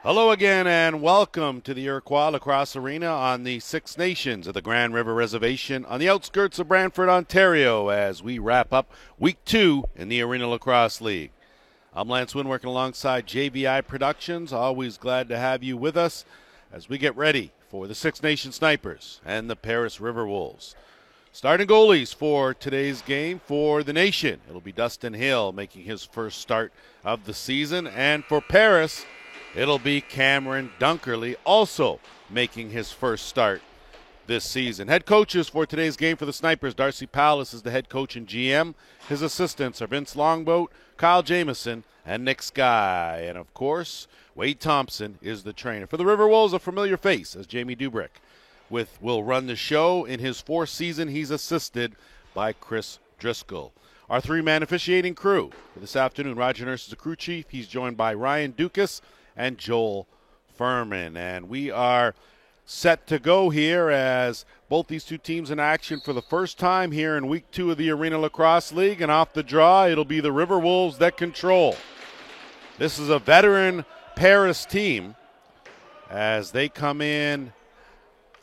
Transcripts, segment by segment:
Hello again and welcome to the Iroquois Lacrosse Arena on the Six Nations of the Grand River Reservation on the outskirts of Brantford, Ontario as we wrap up Week 2 in the Arena Lacrosse League. I'm Lance Wynn working alongside JVI Productions. Always glad to have you with us as we get ready for the Six Nation Snipers and the Paris River Wolves. Starting goalies for today's game for the Nation. It'll be Dustin Hill making his first start of the season, and for Paris, it'll be Cameron Dunkerley also making his first start this season. Head coaches for today's game for the Snipers, Darcy Palace is the head coach and GM. His assistants are Vince Longboat, Kyle Jamieson, and Nick Skye. And of course, Wade Thompson is the trainer. For the River Wolves, a familiar face as Jamie Dubrick will run the show. In his fourth season, he's assisted by Chris Driscoll. Our three-man officiating crew for this afternoon. Roger Nurse is the crew chief. He's joined by Ryan Dukas and Joel Furman. And we are set to go here as both these two teams in action for the first time here in Week 2 of the Arena Lacrosse League. And off the draw, it'll be the River Wolves that control. This is a veteran Paris team as they come in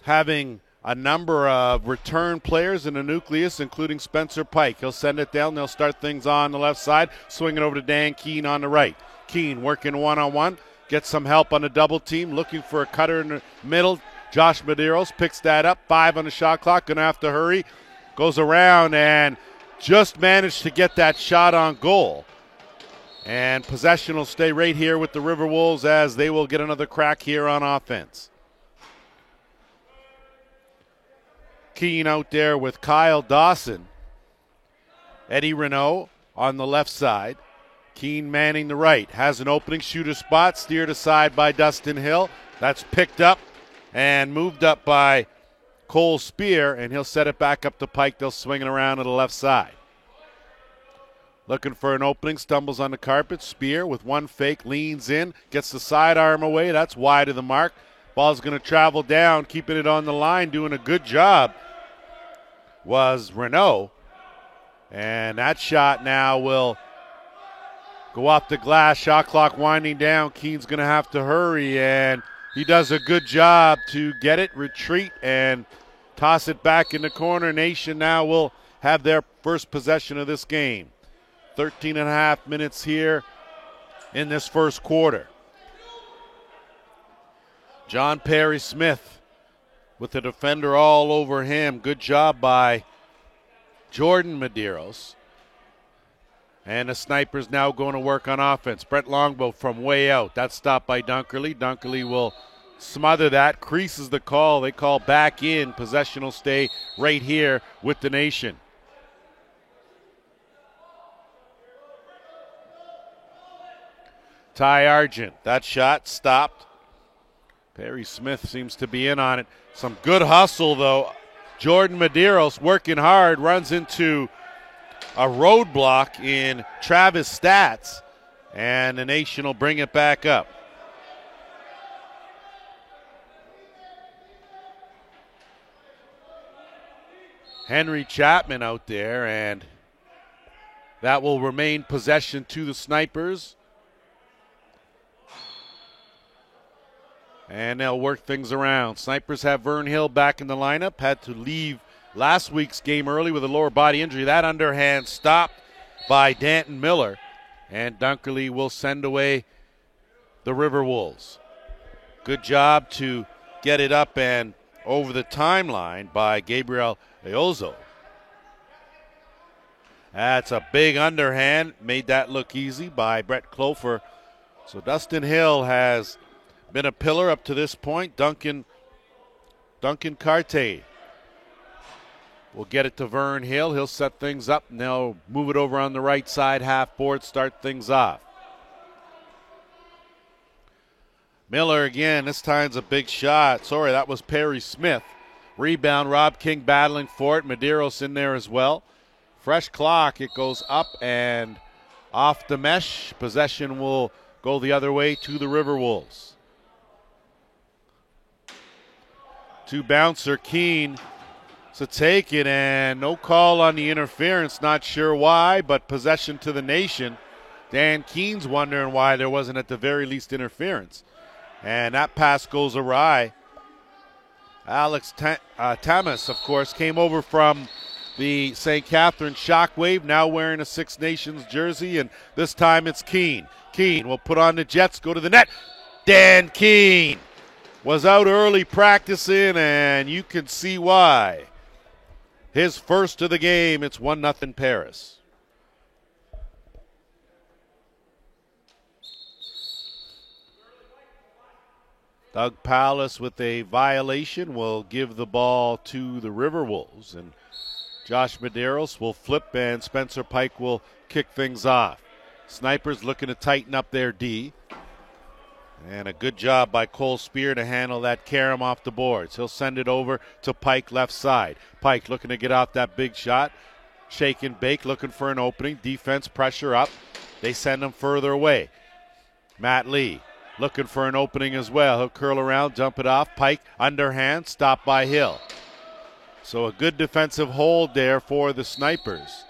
having a number of return players in the nucleus, including Spencer Pike. He'll send it down. They'll start things on the left side, swing it over to Dan Keene on the right. Keene working one-on-one, gets some help on the double team, looking for a cutter in the middle. Josh Medeiros picks that up, 5 on the shot clock, going to have to hurry. Goes around and just managed to get that shot on goal. And possession will stay right here with the River Wolves as they will get another crack here on offense. Keene out there with Kyle Dawson. Eddie Renault on the left side. Keene manning the right. Has an opening shooter spot, steered aside by Dustin Hill. That's picked up and moved up by Cole Spear, and he'll set it back up to Pike. They'll swing it around to the left side. Looking for an opening, stumbles on the carpet. Spear with one fake, leans in, gets the sidearm away. That's wide of the mark. Ball's going to travel down, keeping it on the line, doing a good job was Renault. And that shot now will go off the glass. Shot clock winding down. Keene's going to have to hurry, and he does a good job to get it, retreat, and toss it back in the corner. Nation now will have their first possession of this game. 13 and a half minutes here in this first quarter. John Perry Smith with the defender all over him. Good job by Jordan Medeiros. And the Snipers now going to work on offense. Brett Longbow from way out. That's stopped by Dunkerley. Dunkerley will smother that. Creases the call. They call back in. Possession will stay right here with the Nation. Ty Argent. That shot stopped. Perry Smith seems to be in on it. Some good hustle, though. Jordan Medeiros working hard, runs into a roadblock in Travis Stats, and the Nation will bring it back up. Henry Chapman out there, and that will remain possession to the Snipers. And they'll work things around. Snipers have Vern Hill back in the lineup. Had to leave last week's game early with a lower body injury. That underhand stopped by Danton Miller. And Dunkerley will send away the River Wolves. Good job to get it up and over the timeline by Gabriel Eozo. That's a big underhand. Made that look easy by Brett Clofer. So Dustin Hill has been a pillar up to this point. Duncan Carte will get it to Vern Hill. He'll set things up, and they'll move it over on the right side, half board, start things off. Miller again, this time's a big shot. Sorry, that was Perry Smith. Rebound, Rob King battling for it. Medeiros in there as well. Fresh clock, it goes up and off the mesh. Possession will go the other way to the River Wolves. To bouncer Keene to take it, and no call on the interference. Not sure why, but possession to the Nation. Dan Keene's wondering why there wasn't at the very least interference. And that pass goes awry. Alex Tamas, of course, came over from the St. Catharines Shockwave, now wearing a Six Nations jersey, and this time it's Keene. Keene will put on the Jets, go to the net. Dan Keene was out early practicing, and you can see why. His first of the game, it's 1-0 Paris. Doug Palace with a violation will give the ball to the River Wolves, and Josh Medeiros will flip and Spencer Pike will kick things off. Snipers looking to tighten up their D. And a good job by Cole Spear to handle that carom off the boards. He'll send it over to Pike left side. Pike looking to get off that big shot. Shake and bake, looking for an opening. Defense pressure up. They send him further away. Matt Lee looking for an opening as well. He'll curl around, dump it off. Pike underhand, stopped by Hill. So a good defensive hold there for the Snipers,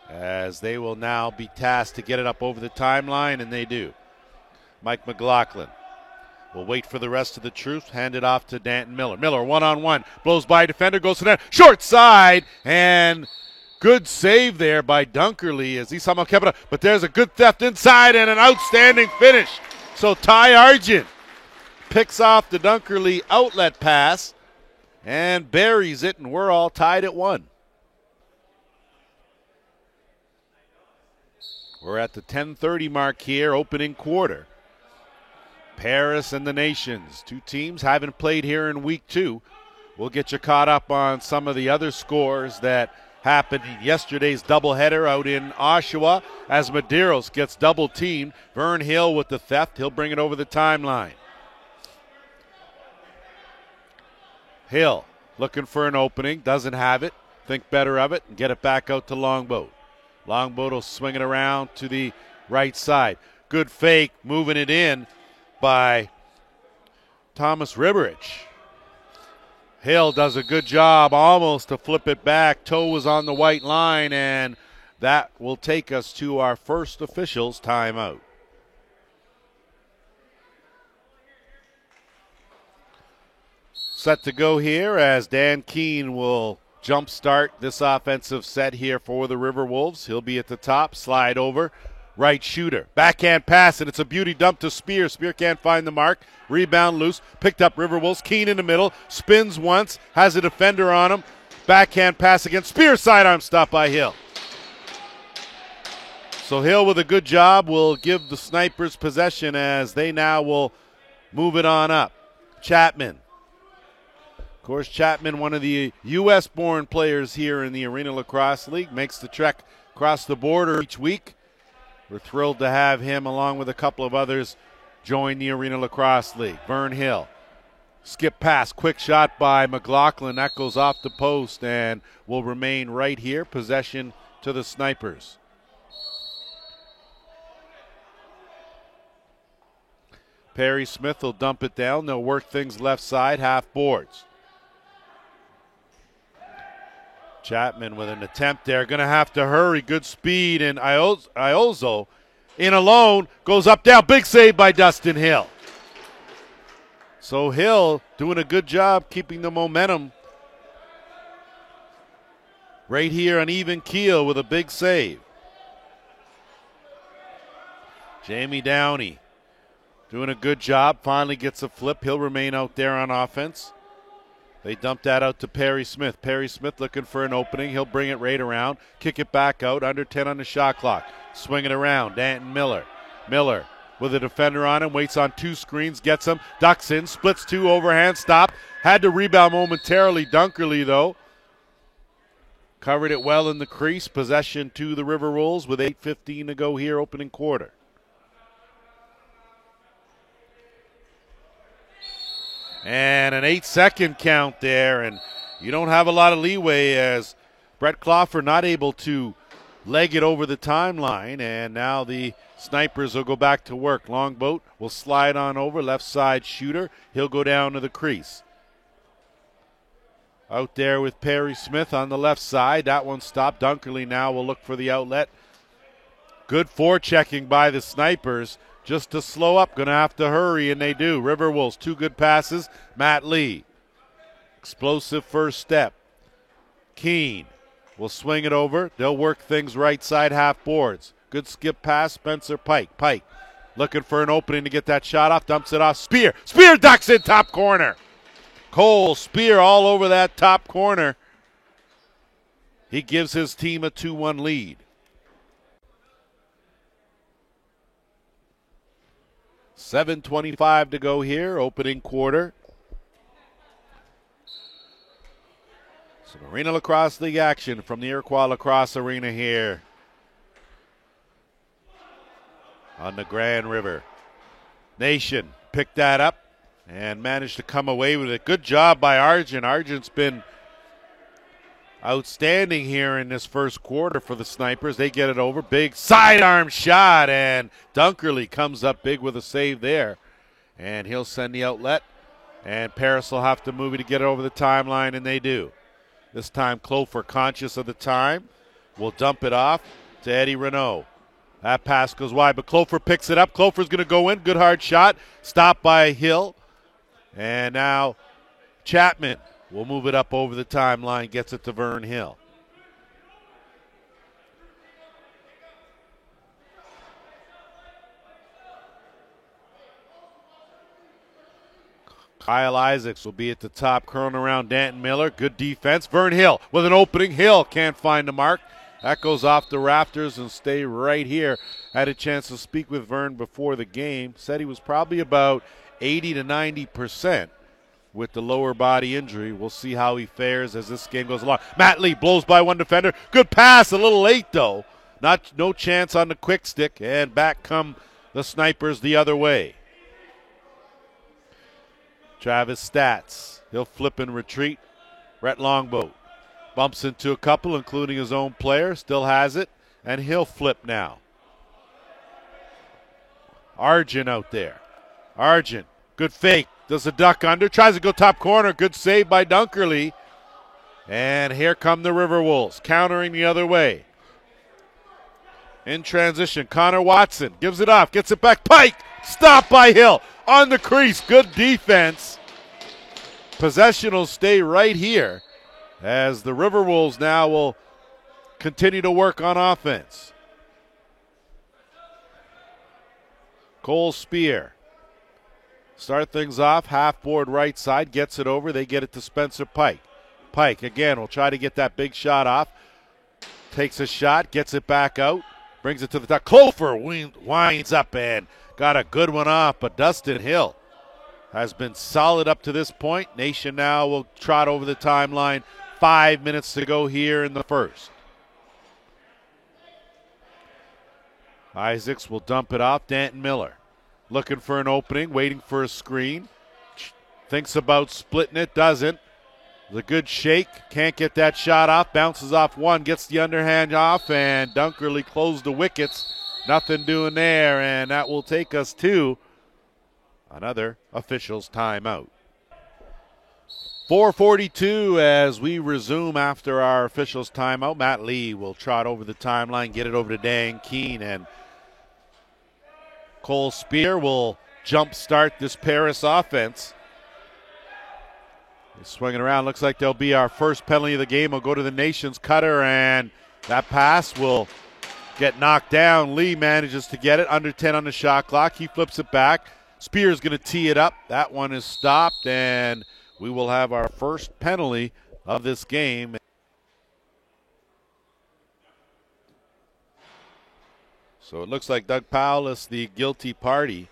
as they will now be tasked to get it up over the timeline, and they do. Mike McLaughlin will wait for the rest of the troops, hand it off to Danton Miller. Miller one-on-one, blows by defender, goes to net, short side, and good save there by Dunkerley as he somehow kept it up. But there's a good theft inside and an outstanding finish. So Ty Argent picks off the Dunkerley outlet pass and buries it, and we're all tied at 1. We're at the 10:30 mark here, opening quarter. Paris and the Nations, two teams haven't played here in week 2. We'll get you caught up on some of the other scores that happened in yesterday's doubleheader out in Oshawa as Medeiros gets double-teamed. Vern Hill with the theft. He'll bring it over the timeline. Hill looking for an opening, doesn't have it. Think better of it and get it back out to Longboat. Longboat will swing it around to the right side. Good fake, moving it in by Thomas Riberich. Hill does a good job almost to flip it back. Toe was on the white line, and that will take us to our first officials timeout. Set to go here as Dan Keene will jumpstart this offensive set here for the River Wolves. He'll be at the top, slide over, right shooter. Backhand pass, and it's a beauty dump to Spear. Spear can't find the mark. Rebound loose, picked up River Wolves. Keene in the middle, spins once, has a defender on him. Backhand pass against Spear, sidearm stop by Hill. So Hill with a good job will give the Snipers possession as they now will move it on up. Chapman. Of course, Chapman, one of the U.S.-born players here in the Arena Lacrosse League, makes the trek across the border each week. We're thrilled to have him, along with a couple of others, join the Arena Lacrosse League. Vern Hill. Skip pass, quick shot by McLaughlin. That goes off the post and will remain right here. Possession to the Snipers. Perry Smith will dump it down. They'll work things left side, half boards. Chapman with an attempt there. Going to have to hurry. Good speed, and Iozo in alone, goes up, down. Big save by Dustin Hill. So Hill doing a good job keeping the momentum right here on even keel with a big save. Jamie Downey doing a good job. Finally gets a flip. He'll remain out there on offense. They dump that out to Perry Smith. Perry Smith looking for an opening. He'll bring it right around. Kick it back out. Under 10 on the shot clock. Swing it around. Danton Miller. Miller with a defender on him. Waits on two screens. Gets him. Ducks in. Splits two. Overhand. Stop. Had to rebound momentarily. Dunkerley, though, covered it well in the crease. Possession to the River Wolves with 8:15 to go here, opening quarter. And an 8-second count there, and you don't have a lot of leeway as Brett Cloffer not able to leg it over the timeline, and now the Snipers will go back to work. Longboat will slide on over, left side shooter. He'll go down to the crease. Out there with Perry Smith on the left side. That one stopped. Dunkerley now will look for the outlet. Good forechecking by the Snipers. just to slow up. Going to have to hurry, and they do. River Wolves, 2 good passes. Matt Lee, explosive first step. Keene will swing it over. They'll work things right side half boards. Good skip pass, Spencer Pike. Pike looking for an opening to get that shot off. Dumps it off. Spear. Spear ducks in top corner. Cole Spear all over that top corner. He gives his team a 2-1 lead. $7:25 to go here, opening quarter. Some Arena Lacrosse League action from the Iroquois Lacrosse Arena here on the Grand River. Nation picked that up and managed to come away with it. Good job by Argent. Argent's been outstanding here in this first quarter for the Snipers. They get it over. Big sidearm shot, and Dunkerley comes up big with a save there. And he'll send the outlet, and Paris will have to move it to get it over the timeline, and they do. This time Clofer, conscious of the time, will dump it off to Eddie Renault. That pass goes wide, but Clofer picks it up. Clofer's going to go in. Good hard shot. Stopped by Hill. And now Chapman will move it up over the timeline, gets it to Vern Hill. Kyle Isaacs will be at the top, curling around Danton Miller. Good defense. Vern Hill with an opening. Hill can't find the mark. That goes off the rafters and stay right here. Had a chance to speak with Vern before the game. Said he was probably about 80 to 90% with the lower body injury. We'll see how he fares as this game goes along. Matt Lee blows by one defender. Good pass, a little late though. No chance on the quick stick, and back come the Snipers the other way. Travis Stats, he'll flip and retreat. Rhett Longboat bumps into a couple, including his own player, still has it, and he'll flip now. Argent out there. Argent, good fake, does a duck under, tries to go top corner, good save by Dunkerley. And here come the River Wolves, countering the other way. In transition, Connor Watson gives it off, gets it back, Pike, stopped by Hill, on the crease, good defense. Possession will stay right here as the River Wolves now will continue to work on offense. Cole Spear. Start things off, half board right side, gets it over, they get it to Spencer Pike. Pike again will try to get that big shot off. Takes a shot, gets it back out, brings it to the top. Clofer winds up and got a good one off, but Dustin Hill has been solid up to this point. Nation now will trot over the timeline. 5 minutes to go here in the first. Isaacs will dump it off. Danton Miller looking for an opening, waiting for a screen. Thinks about splitting it, doesn't. The good shake, can't get that shot off. Bounces off one, gets the underhand off, and Dunkerley closed the wickets. Nothing doing there, and that will take us to another official's timeout. 4:42 as we resume after our official's timeout. Matt Lee will trot over the timeline, get it over to Dan Keene, and Cole Spear will jump start this Paris offense. He's swinging around. Looks like there'll be our first penalty of the game. We'll go to the Nation's cutter, and that pass will get knocked down. Lee manages to get it under 10 on the shot clock. He flips it back. Spear's going to tee it up. That one is stopped, and we will have our first penalty of this game. So it looks like Doug Powell is the guilty party.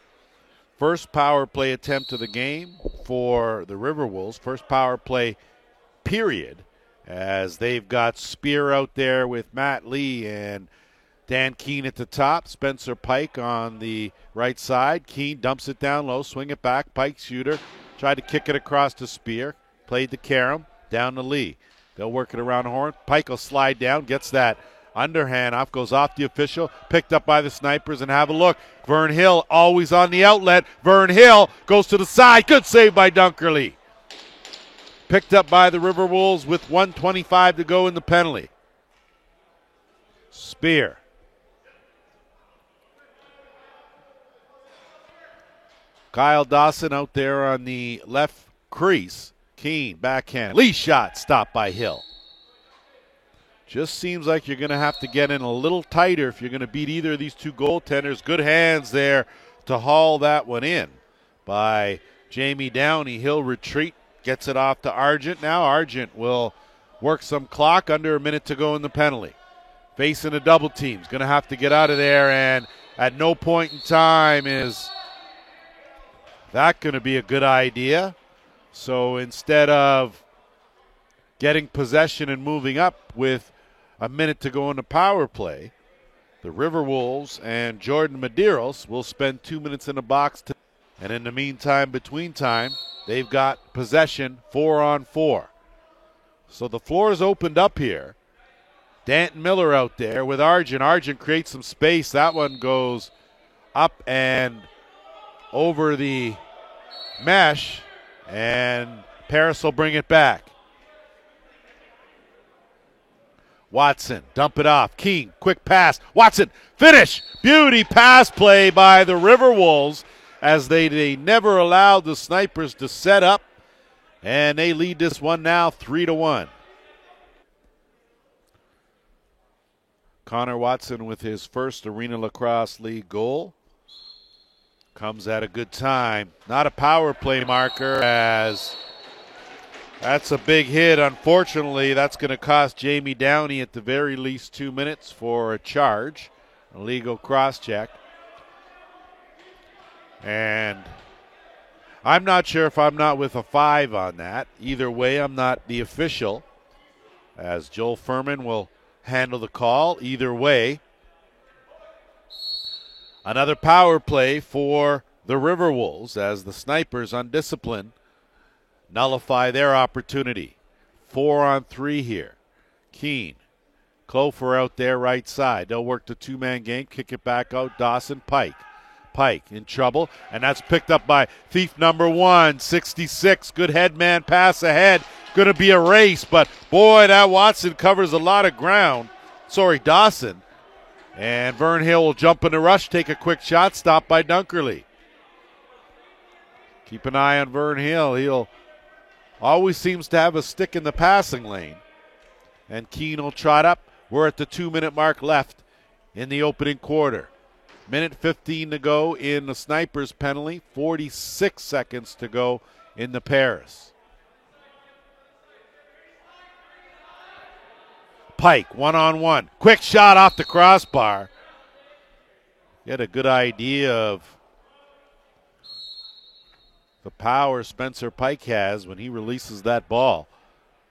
First power play attempt of the game for the River Wolves. First power play period, as they've got Spear out there with Matt Lee and Dan Keene at the top. Spencer Pike on the right side. Keene dumps it down low, swing it back. Pike shooter. Tried to kick it across to Spear. Played to Karam. Down to Lee. They'll work it around the horn. Pike will slide down. Gets that underhand off. Goes off the official. Picked up by the Snipers, and have a look. Vern Hill always on the outlet. Vern Hill goes to the side. Good save by Dunkerley. Picked up by the River Wolves with 1:25 to go in the penalty. Spear. Kyle Dawson out there on the left crease. Keane, backhand. Lee shot stopped by Hill. Just seems like you're going to have to get in a little tighter if you're going to beat either of these two goaltenders. Good hands there to haul that one in by Jamie Downey. He'll retreat, gets it off to Argent. Now Argent will work some clock, under a minute to go in the penalty. Facing a double team. He's going to have to get out of there, and at no point in time is that going to be a good idea. So instead of getting possession and moving up with a minute to go in the power play, the River Wolves and Jordan Medeiros will spend 2 minutes in the box. And in the meantime, between time, they've got possession 4-on-4. So the floor is opened up here. Danton Miller out there with Argent. Argent creates some space. That one goes up and over the mesh, and Paris will bring it back. Watson, dump it off. Keane, quick pass. Watson, finish. Beauty pass play by the River Wolves as they never allowed the Snipers to set up, and they lead this one now 3-1. Connor Watson with his first Arena Lacrosse League goal. Comes at a good time. Not a power play marker, as that's a big hit. Unfortunately, that's going to cost Jamie Downey at the very least 2 minutes for a charge, a legal cross-check. And I'm not sure if I'm not with a 5 on that. Either way, I'm not the official, as Joel Furman will handle the call. Either way, another power play for the River Wolves as the Snipers, undisciplined, nullify their opportunity. 4-on-3 here. Keane, Clofer out there right side. They'll work the two-man game, kick it back out. Dawson, Pike. Pike in trouble, and that's picked up by thief number 1, 66. Good headman pass ahead. Going to be a race, but boy, that Watson covers a lot of ground. Dawson. And Vern Hill will jump in the rush, take a quick shot, stopped by Dunkerley. Keep an eye on Vern Hill. He'll always seems to have a stick in the passing lane. And Keane will trot up. We're at the 2-minute mark left in the opening quarter. Minute 15 to go in the Snipers penalty. 46 seconds to go in the Paris. Pike, 1-on-1. Quick shot off the crossbar. He had a good idea of the power Spencer Pike has when he releases that ball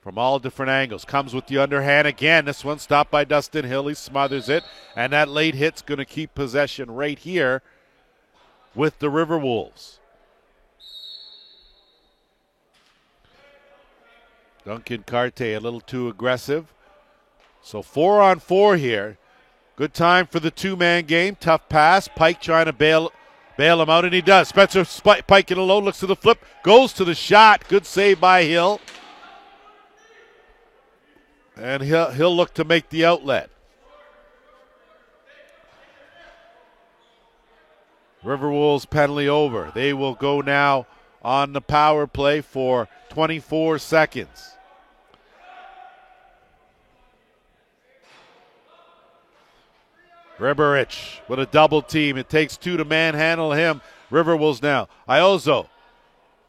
from all different angles. Comes with the underhand again. This one stopped by Dustin Hill. He smothers it, and that late hit's going to keep possession right here with the River Wolves. Duncan Carte a little too aggressive. So 4-on-4 here. Good time for the two-man game. Tough pass. Pike trying to bail him out, and he does. Spencer Pike in a low, looks to the flip, goes to the shot. Good save by Hill. And he'll look to make the outlet. River Wolves penalty over. They will go now on the power play for 24 seconds. Riberich with a double team. It takes 2 to manhandle him. River Wolves now. Iozo.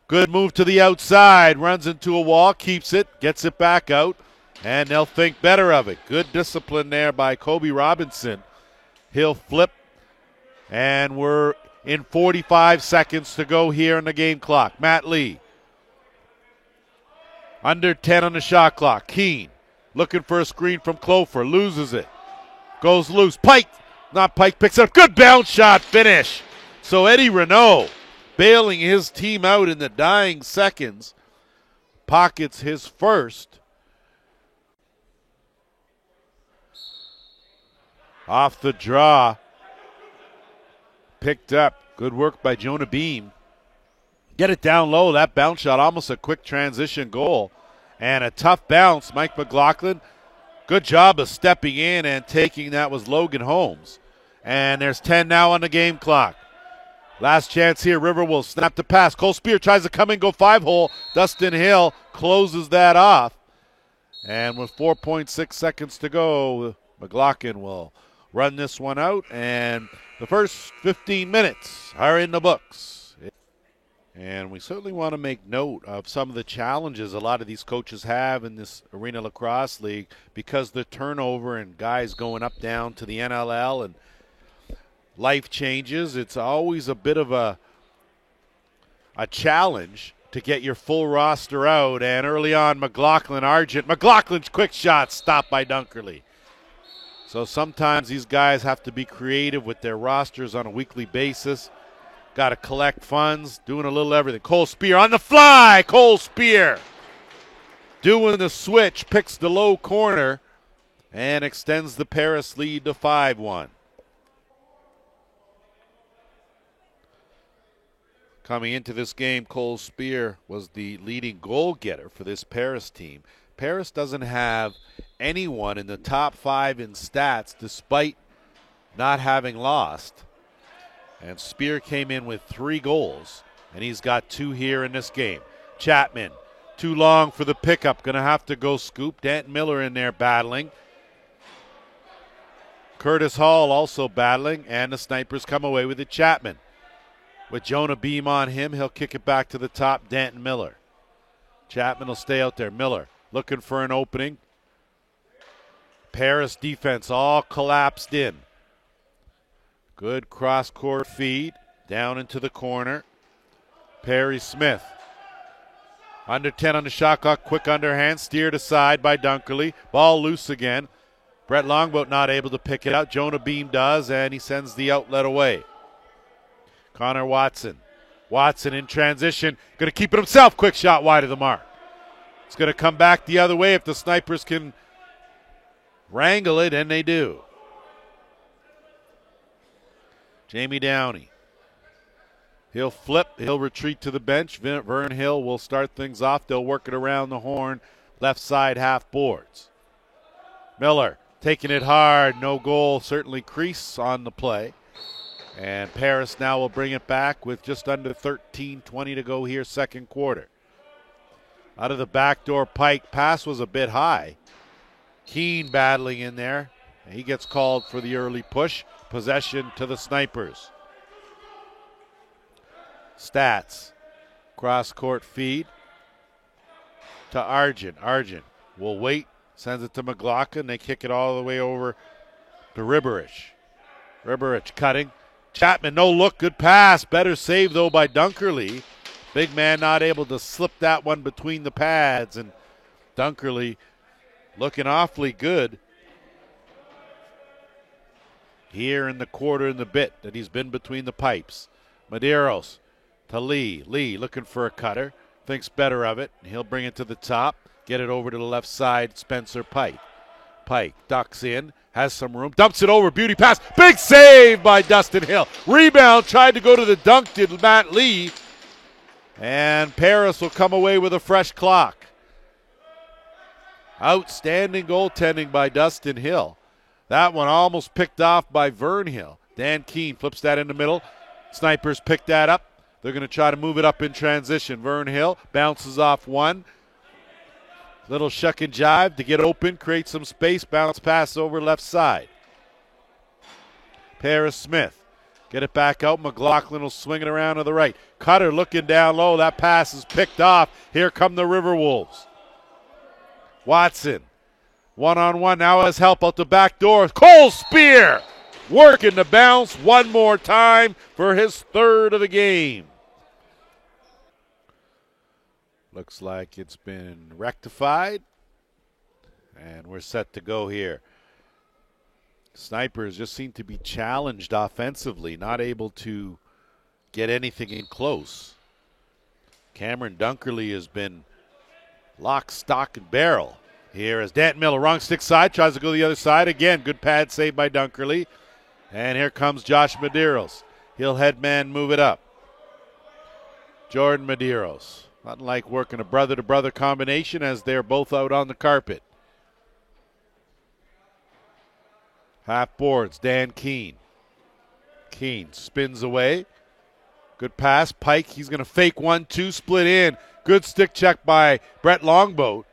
Good move to the outside. Runs into a wall. Keeps it. Gets it back out. And they'll think better of it. Good discipline there by Kobe Robinson. He'll flip. And we're in 45 seconds to go here on the game clock. Matt Lee. Under 10 on the shot clock. Keane looking for a screen from Clofer. Loses it. Goes loose. Pike. Not Pike. Picks it up. Good bounce shot. Finish. So Eddie Renault bailing his team out in the dying seconds. Pockets his first. Off the draw. Picked up. Good work by Jonah Beam. Get it down low. That bounce shot, almost a quick transition goal. And a tough bounce. Mike McLaughlin, good job of stepping in and taking that was Logan Holmes. And there's 10 now on the game clock. Last chance here. River will snap the pass. Cole Speer tries to come in, go 5-hole. Dustin Hill closes that off. And with 4.6 seconds to go, McLaughlin will run this one out. And the first 15 minutes are in the books. And we certainly want to make note of some of the challenges a lot of these coaches have in this Arena Lacrosse League because the turnover and guys going up down to the NLL and life changes. It's always a bit of a challenge to get your full roster out. And early on, McLaughlin, Argent. McLaughlin's quick shot stopped by Dunkerley. So sometimes these guys have to be creative with their rosters on a weekly basis. Got to collect funds, doing a little everything. Cole Speer on the fly. Cole Speer doing the switch, picks the low corner, and extends the Paris lead to 5-1. Coming into this game, Cole Speer was the leading goal getter for this Paris team. Paris doesn't have anyone in the top 5 in stats despite not having lost. And Speer came in with 3 goals, and he's got 2 here in this game. Chapman, too long for the pickup, going to have to go scoop. Danton Miller in there battling. Curtis Hall also battling, and the Snipers come away with it. Chapman with Jonah Beam on him. He'll kick it back to the top. Danton Miller. Chapman will stay out there. Miller looking for an opening. Paris defense all collapsed in. Good cross-court feed down into the corner. Perry Smith. Under 10 on the shot clock. Quick underhand. Steered aside by Dunkerley. Ball loose again. Brett Longboat not able to pick it out. Jonah Beam does, and he sends the outlet away. Connor Watson. Watson in transition. Going to keep it himself. Quick shot wide of the mark. It's going to come back the other way if the Snipers can wrangle it, and they do. Jamie Downey. He'll flip. He'll retreat to the bench. Vern Hill will start things off. They'll work it around the horn. Left side half boards. Miller taking it hard. No goal. Certainly crease on the play. And Paris now will bring it back with just under 13:20 to go here, second quarter. Out of the backdoor, Pike. Pass was a bit high. Keene battling in there. He gets called for the early push. Possession to the Snipers. Stats. Cross-court feed to Argent. Argent will wait. Sends it to McLaughlin. They kick it all the way over to Riberich. Riberich cutting. Chapman, no look. Good pass. Better save, though, by Dunkerley. Big man not able to slip that one between the pads. And Dunkerley looking awfully good here in the quarter and the bit that he's been between the pipes. Medeiros to Lee. Lee looking for a cutter. Thinks better of it. He'll bring it to the top. Get it over to the left side. Spencer Pike. Pike ducks in. Has some room. Dumps it over. Beauty pass. Big save by Dustin Hill. Rebound. Tried to go to the dunk. Did Matt Lee. And Paris will come away with a fresh clock. Outstanding goaltending by Dustin Hill. That one almost picked off by Vern Hill. Dan Keene flips that in the middle. Snipers pick that up. They're going to try to move it up in transition. Vern Hill bounces off one. Little shuck and jive to get open, create some space, bounce pass over left side. Paris Smith. Get it back out. McLaughlin will swing it around to the right. Cutter looking down low. That pass is picked off. Here come the River Wolves. Watson. One-on-one now has help out the back door. Cole Speer working the bounce one more time for his third of the game. Looks like it's been rectified. And we're set to go here. Snipers just seem to be challenged offensively, not able to get anything in close. Cameron Dunkerley has been lock, stock, and barrel here as Danton Miller, wrong stick side, tries to go the other side. Again, good pad save by Dunkerley. And here comes Josh Medeiros. He'll head man move it up. Jordan Medeiros. Nothing like working a brother-to-brother combination as they're both out on the carpet. Half boards, Dan Keene. Keene spins away. Good pass. Pike, he's going to fake 1-2, split in. Good stick check by Brett Longboat.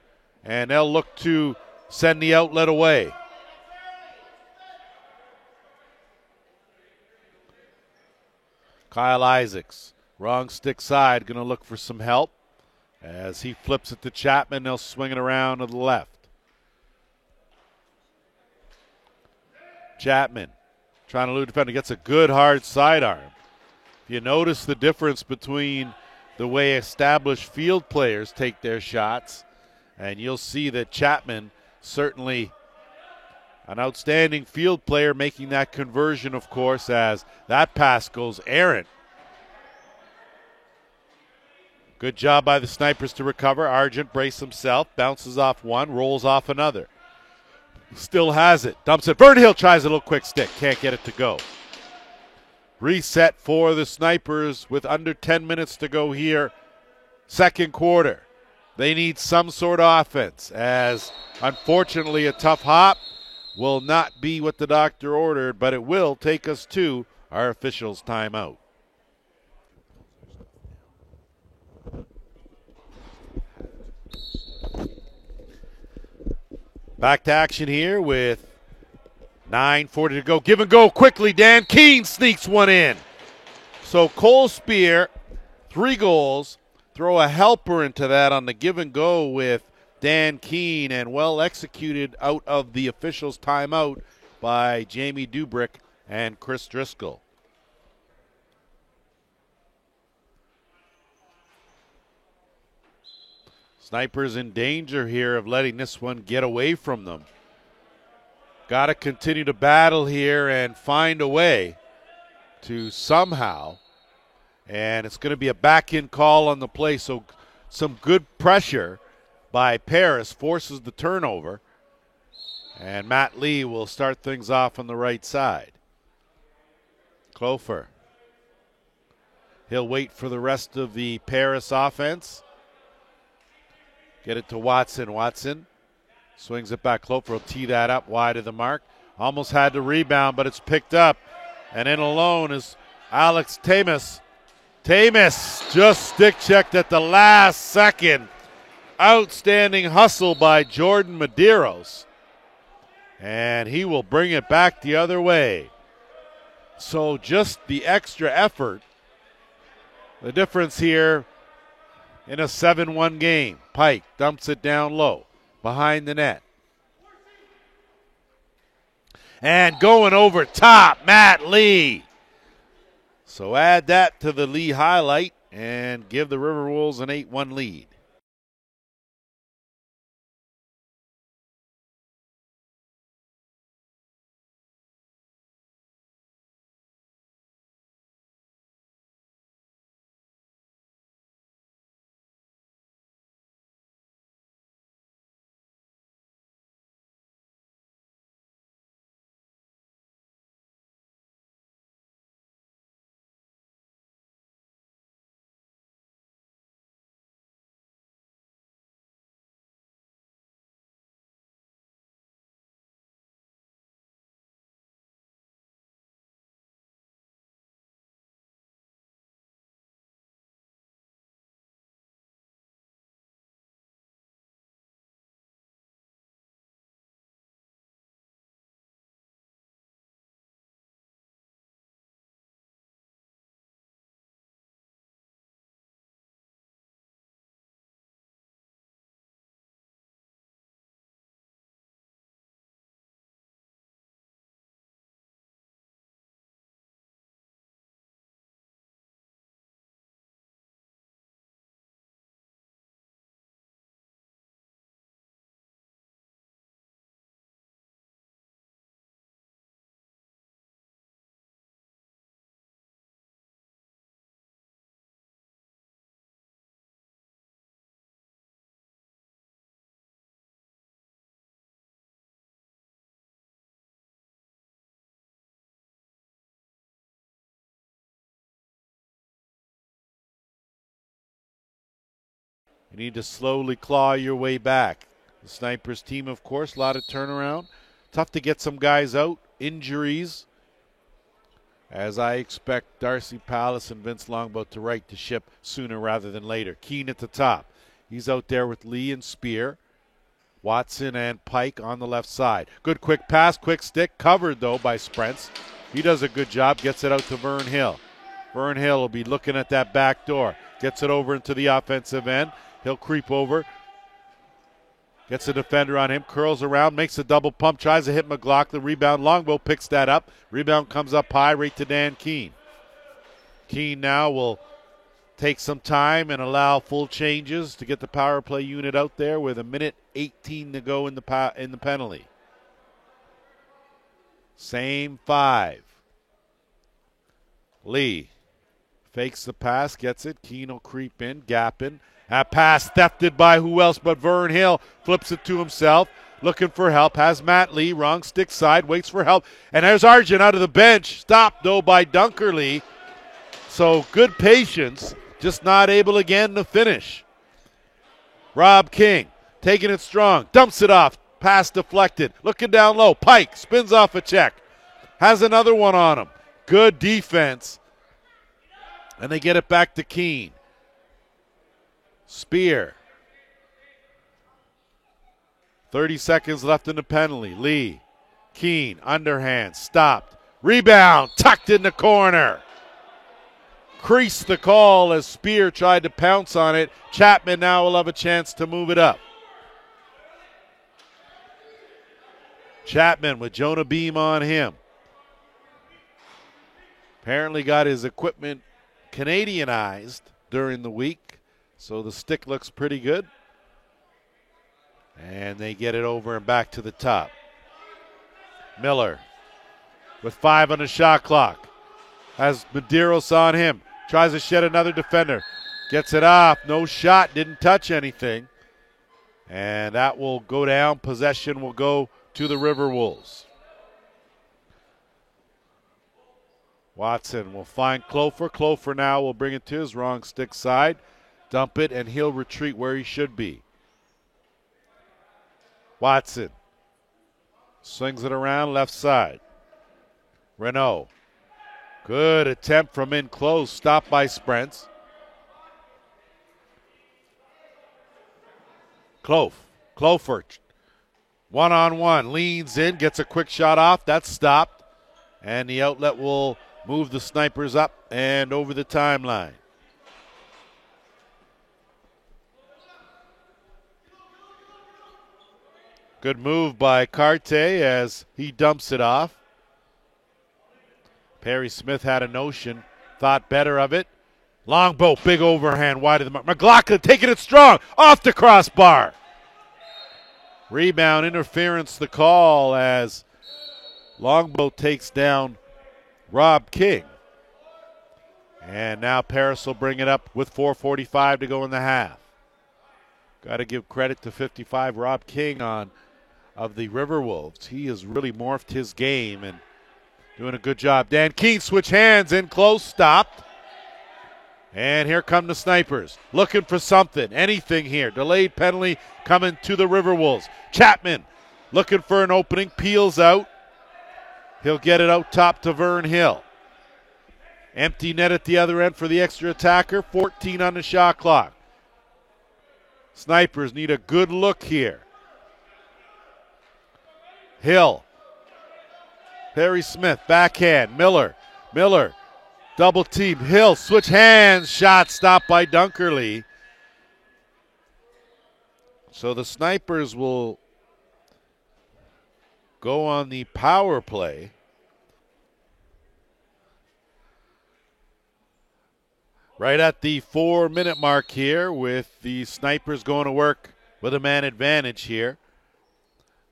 And they'll look to send the outlet away. Kyle Isaacs, wrong stick side, going to look for some help. As he flips it to Chapman, they'll swing it around to the left. Chapman trying to elude defender, gets a good hard sidearm. You notice the difference between the way established field players take their shots, and you'll see that Chapman, certainly an outstanding field player, making that conversion, of course, as that pass goes errant. Good job by the Snipers to recover. Argent braced himself, bounces off one, rolls off another. Still has it, dumps it. Verthill tries a little quick stick, can't get it to go. Reset for the Snipers with under 10 minutes to go here. Second quarter. They need some sort of offense, as unfortunately a tough hop will not be what the doctor ordered, but it will take us to our officials' timeout. Back to action here with 9:40 to go. Give and go quickly. Dan Keene sneaks one in. So Cole Spear, 3 goals. Throw a helper into that on the give and go with Dan Keene, and well executed out of the officials' timeout by Jamie Dubrick and Chris Driscoll. Snipers in danger here of letting this one get away from them. Got to continue to battle here and find a way to somehow. And it's going to be a back-in call on the play, so some good pressure by Paris forces the turnover. And Matt Lee will start things off on the right side. Clofer. He'll wait for the rest of the Paris offense. Get it to Watson. Watson swings it back. Clofer will tee that up wide of the mark. Almost had to rebound, but it's picked up. And in alone is Alex Tamas. Tamas just stick checked at the last second. Outstanding hustle by Jordan Medeiros. And he will bring it back the other way. So just the extra effort. The difference here in a 7-1 game. Pike dumps it down low behind the net. And going over top, Matt Lee. So add that to the Lee highlight and give the River Wolves an 8-1 lead. You need to slowly claw your way back. The Snipers team, of course, a lot of turnaround. Tough to get some guys out. Injuries as I expect Darcy Palace and Vince Longboat to right the ship sooner rather than later. Keane at the top. He's out there with Lee and Spear. Watson and Pike on the left side. Good quick pass, quick stick, covered though by Sprents. He does a good job, gets it out to Vern Hill. Vern Hill will be looking at that back door. Gets it over into the offensive end. He'll creep over. Gets a defender on him, curls around, makes a double pump, tries to hit McLaughlin. Rebound, Longboat picks that up. Rebound comes up high, right to Dan Keane. Keane now will take some time and allow full changes to get the power play unit out there with 1:18 to go in the penalty. Same 5. Lee fakes the pass, gets it. Keane will creep in, gap in. That pass thefted by who else but Vern Hill. Flips it to himself, looking for help. Has Matt Lee, wrong stick side, waits for help. And there's Argent out of the bench. Stopped, though, by Dunkerley. So good patience, just not able again to finish. Rob King taking it strong, dumps it off. Pass deflected, looking down low. Pike spins off a check. Has another one on him. Good defense. And they get it back to Keane. Spear. 30 seconds left in the penalty. Lee. Keane. Underhand. Stopped. Rebound. Tucked in the corner. Creased the call as Spear tried to pounce on it. Chapman now will have a chance to move it up. Chapman with Jonah Beam on him. Apparently got his equipment Canadianized during the week, so the stick looks pretty good. And they get it over and back to the top. Miller with 5 on the shot clock. Has Medeiros on him. Tries to shed another defender. Gets it off. No shot. Didn't touch anything. And that will go down. Possession will go to the Riverwolves. Watson will find Clofer. Clofer now will bring it to his wrong stick side. Dump it, and he'll retreat where he should be. Watson swings it around left side. Renault. Good attempt from in close. Stopped by Sprents. Clofer. One-on-one. Leans in. Gets a quick shot off. That's stopped. And the outlet will move the Snipers up and over the timeline. Good move by Carte as he dumps it off. Perry Smith had a notion, thought better of it. Longboat, big overhand, wide of the mark. McLaughlin taking it strong, off the crossbar. Rebound interference, the call as Longboat takes down Rob King. And now Paris will bring it up with 4:45 to go in the half. Got to give credit to 55 Rob King of the Riverwolves. He has really morphed his game and doing a good job. Dan Keane switch hands in close, stopped. And here come the Snipers, looking for something, anything here. Delayed penalty coming to the Riverwolves. Chapman looking for an opening, peels out. He'll get it out top to Vern Hill. Empty net at the other end for the extra attacker. 14 on the shot clock. Snipers need a good look here. Hill. Perry Smith, backhand. Miller. Double team. Hill, switch hands. Shot stopped by Dunkerley. So the Snipers will go on the power play. Right at the 4-minute mark here, with the Snipers going to work with a man advantage here.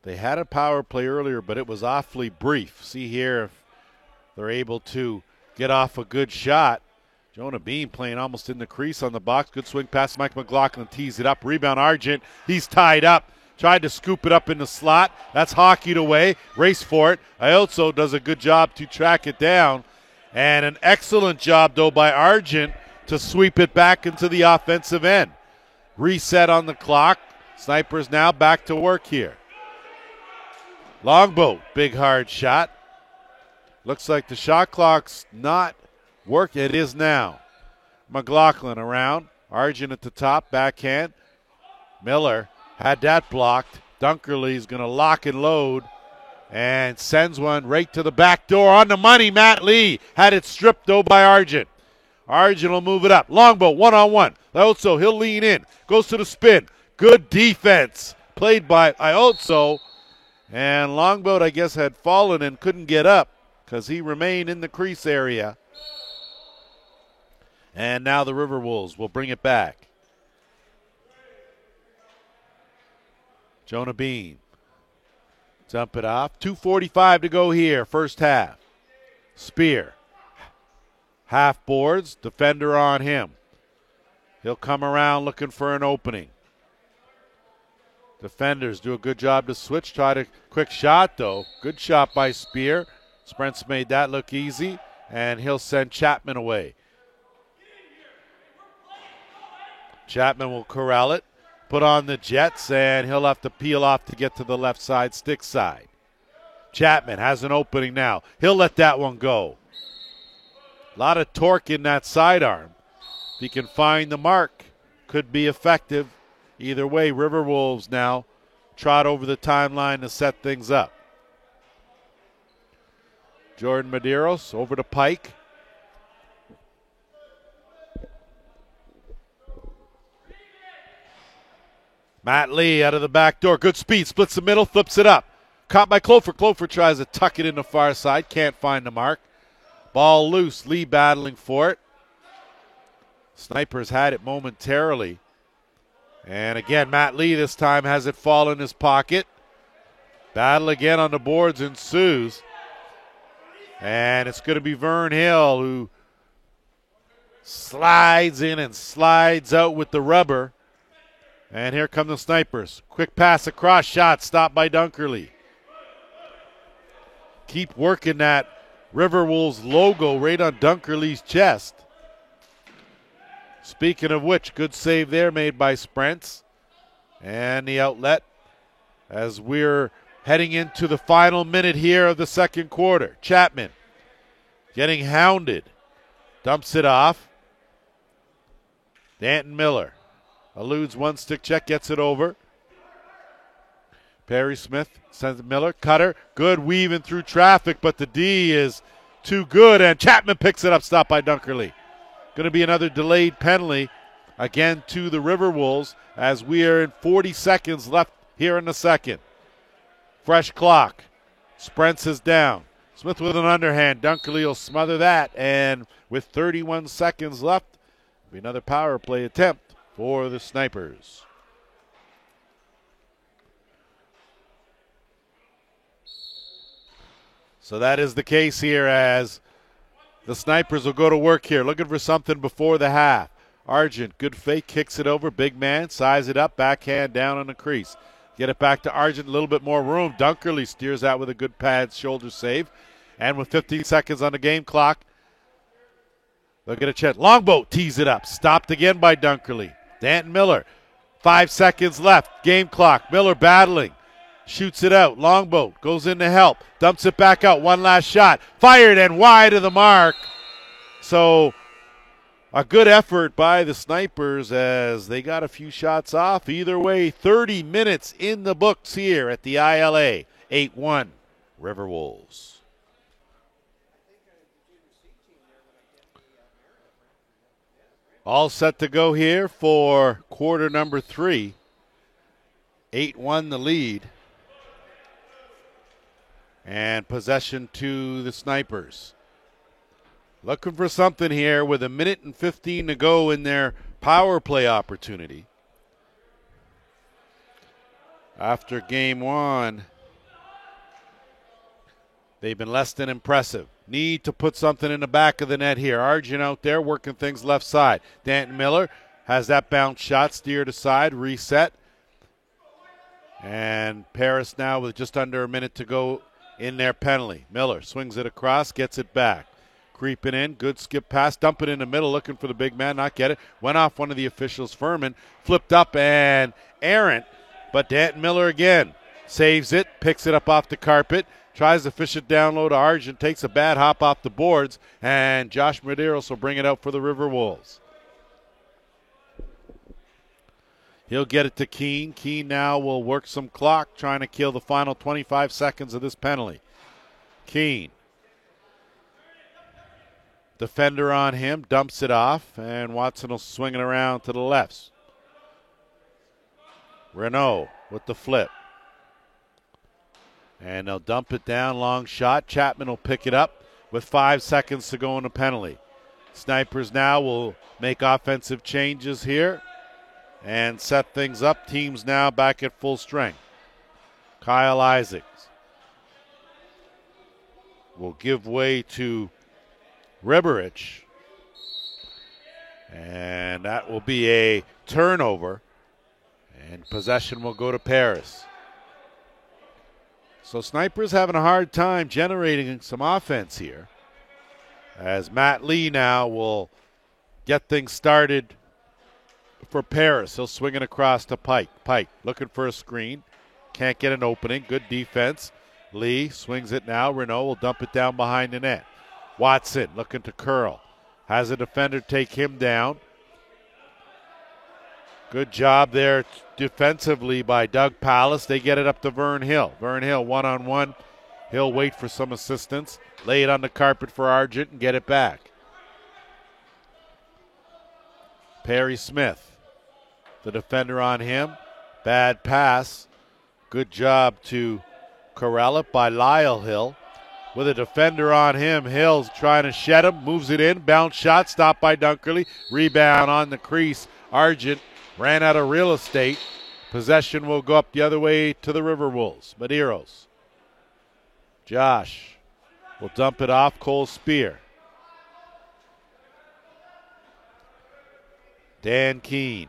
They had a power play earlier, but it was awfully brief. See here if they're able to get off a good shot. Jonah Beam playing almost in the crease on the box. Good swing pass. Mike McLaughlin tees it up. Rebound Argent. He's tied up. Tried to scoop it up in the slot. That's hockeyed away. Race for it. Iotso does a good job to track it down. And an excellent job, though, by Argent to sweep it back into the offensive end. Reset on the clock. Snipers now back to work here. Longboat, big hard shot. Looks like the shot clock's not working. It is now. McLaughlin around. Argent at the top, backhand. Miller had that blocked. Dunkerley's going to lock and load and sends one right to the back door on the money. Matt Lee had it stripped, though, by Argent. Argent will move it up. Longboat, one-on-one. Iotso, he'll lean in. Goes to the spin. Good defense played by Iotso. And Longboat, I guess, had fallen and couldn't get up because he remained in the crease area. And now the River Wolves will bring it back. Jonah Bean. Dump it off. 2:45 to go here, first half. Spear. Half boards, defender on him. He'll come around looking for an opening. Defenders do a good job to switch. Try to quick shot, though. Good shot by Spear. Sprent's made that look easy, and he'll send Chapman away. Chapman will corral it, put on the Jets, and he'll have to peel off to get to the left side, stick side. Chapman has an opening now. He'll let that one go. A lot of torque in that sidearm. If he can find the mark, could be effective. Either way, River Wolves now trot over the timeline to set things up. Jordan Medeiros over to Pike. Matt Lee out of the back door. Good speed. Splits the middle. Flips it up. Caught by Clofer. Clofer tries to tuck it in the far side. Can't find the mark. Ball loose. Lee battling for it. Snipers had it momentarily. And again, Matt Lee this time has it fall in his pocket. Battle again on the boards ensues. And it's going to be Vern Hill who slides in and slides out with the rubber. And here come the Snipers. Quick pass across, shot stopped by Dunkerley. Keep working that River Wolves logo right on Dunkerley's chest. Speaking of which, good save there made by Sprents. And the outlet as we're heading into the final minute here of the second quarter. Chapman getting hounded. Dumps it off. Danton Miller eludes one stick check, gets it over. Perry Smith sends it Miller. Cutter, good weaving through traffic, but the D is too good, and Chapman picks it up, stopped by Dunkerley. Going to be another delayed penalty again to the River Wolves as we are in 40 seconds left here in the second. Fresh clock. Sprents is down. Smith with an underhand. Dunkerley will smother that, and with 31 seconds left, be another power play attempt for the Snipers. So that is the case here as the Snipers will go to work here, looking for something before the half. Argent, good fake, kicks it over. Big man, size it up, backhand down on the crease. Get it back to Argent, a little bit more room. Dunkerley steers out with a good pad shoulder save. And with 15 seconds on the game clock, they'll get a chance. Longboat tees it up, stopped again by Dunkerley. Danton Miller, 5 seconds left, game clock. Miller battling. Shoots it out. Longboat goes in to help. Dumps it back out. One last shot. Fired and wide of the mark. So a good effort by the Snipers as they got a few shots off. Either way, 30 minutes in the books here at the ILA. 8-1 River Wolves. All set to go here for quarter number 3. 8-1 the lead. And possession to the Snipers. Looking for something here with 1:15 to go in their power play opportunity. After game 1, they've been less than impressive. Need to put something in the back of the net here. Argent out there working things left side. Danton Miller has that bounce shot steered aside, reset. And Paris now with just under a minute to go in their penalty. Miller swings it across, gets it back. Creeping in, good skip pass, dump it in the middle, looking for the big man, not get it. Went off one of the officials, Furman, flipped up and errant, but Danton Miller again Saves it, picks it up off the carpet, tries to fish it down low to Argent, takes a bad hop off the boards, and Josh Medeiros will bring it out for the River Wolves. He'll get it to Keene. Keene now will work some clock, trying to kill the final 25 seconds of this penalty. Keene. Defender on him, dumps it off, and Watson will swing it around to the left. Renault with the flip. And they'll dump it down, long shot. Chapman will pick it up with 5 seconds to go in the penalty. Snipers now will make offensive changes here and set things up. Teams now back at full strength. Kyle Isaacs will give way to Riberich. And that will be a turnover. And possession will go to Paris. So Snipers having a hard time generating some offense here, as Matt Lee now will get things started for Paris. He'll swing it across to Pike. Pike looking for a screen. Can't get an opening. Good defense. Lee swings it now. Renault will dump it down behind the net. Watson looking to curl. Has a defender take him down. Good job there defensively by Doug Pallas. They get it up to Vern Hill. Vern Hill one-on-one. He'll wait for some assistance. Lay it on the carpet for Argent and get it back. Perry Smith, the defender on him. Bad pass. Good job to corral it by Lyle Hill. With a defender on him, Hill's trying to shed him. Moves it in. Bounce shot. Stopped by Dunkerley. Rebound on the crease. Argent ran out of real estate. Possession will go up the other way to the River Wolves. Medeiros. Josh will dump it off. Cole Spear. Dan Keene.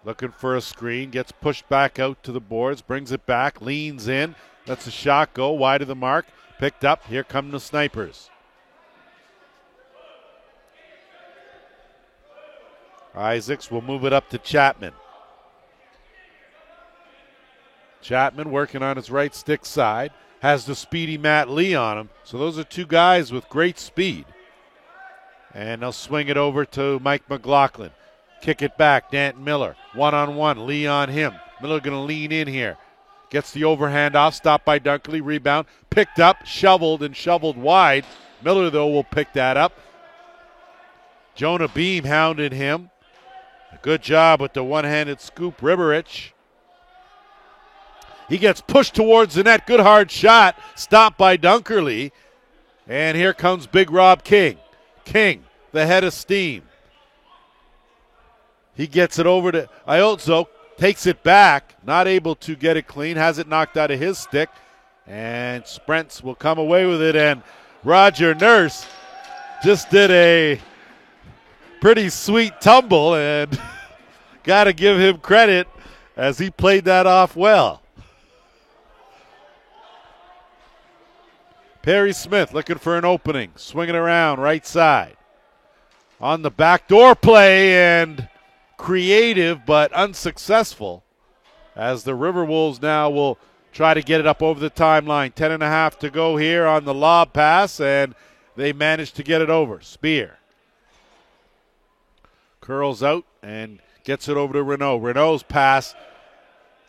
Looking for a screen. Gets pushed back out to the boards. Brings it back. Leans in. Lets the shot go wide of the mark. Picked up. Here come the Snipers. Isaacs will move it up to Chapman. Chapman working on his right stick side. Has the speedy Matt Lee on him. So those are two guys with great speed. And they'll swing it over to Mike McLaughlin. Kick it back. Danton Miller. One-on-one. Lee on him. Miller going to lean in here. Gets the overhand off. Stopped by Dunkley. Rebound. Picked up. Shoveled wide. Miller, though, will pick that up. Jonah Beam hounded him. A good job with the one-handed scoop. Riberich. He gets pushed towards the net. Good hard shot. Stopped by Dunkerley. And here comes Big Rob King. King, the head of steam. He gets it over to Iotzo. Takes it back. Not able to get it clean. Has it knocked out of his stick. And Sprents will come away with it. And Roger Nurse just did a pretty sweet tumble. And got to give him credit as he played that off well. Perry Smith looking for an opening. Swinging around right side. On the backdoor play and creative but unsuccessful as the River Wolves now will try to get it up over the timeline. 10.5 to go here on the lob pass, and they manage to get it over. Spear curls out and gets it over to Renault. Renault's pass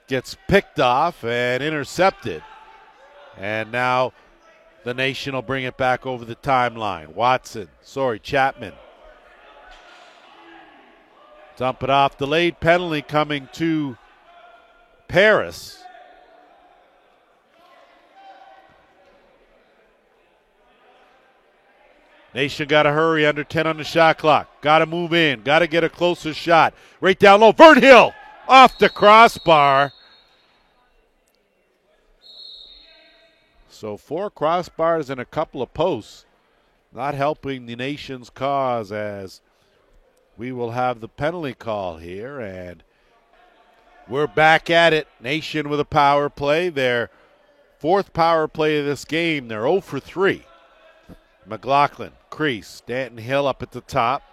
gets picked off and intercepted. And now the Nation will bring it back over the timeline. Chapman. Dump it off. Delayed penalty coming to Paris. Nation got to hurry, under 10 on the shot clock. Got to move in. Got to get a closer shot. Right down low. Vern Hill off the crossbar. So 4 crossbars and a couple of posts. Not helping the Nation's cause as we will have the penalty call here. And we're back at it. Nation with a power play. Their 4th power play of this game. They're 0 for 3. McLaughlin, crease. Danton Hill up at the top.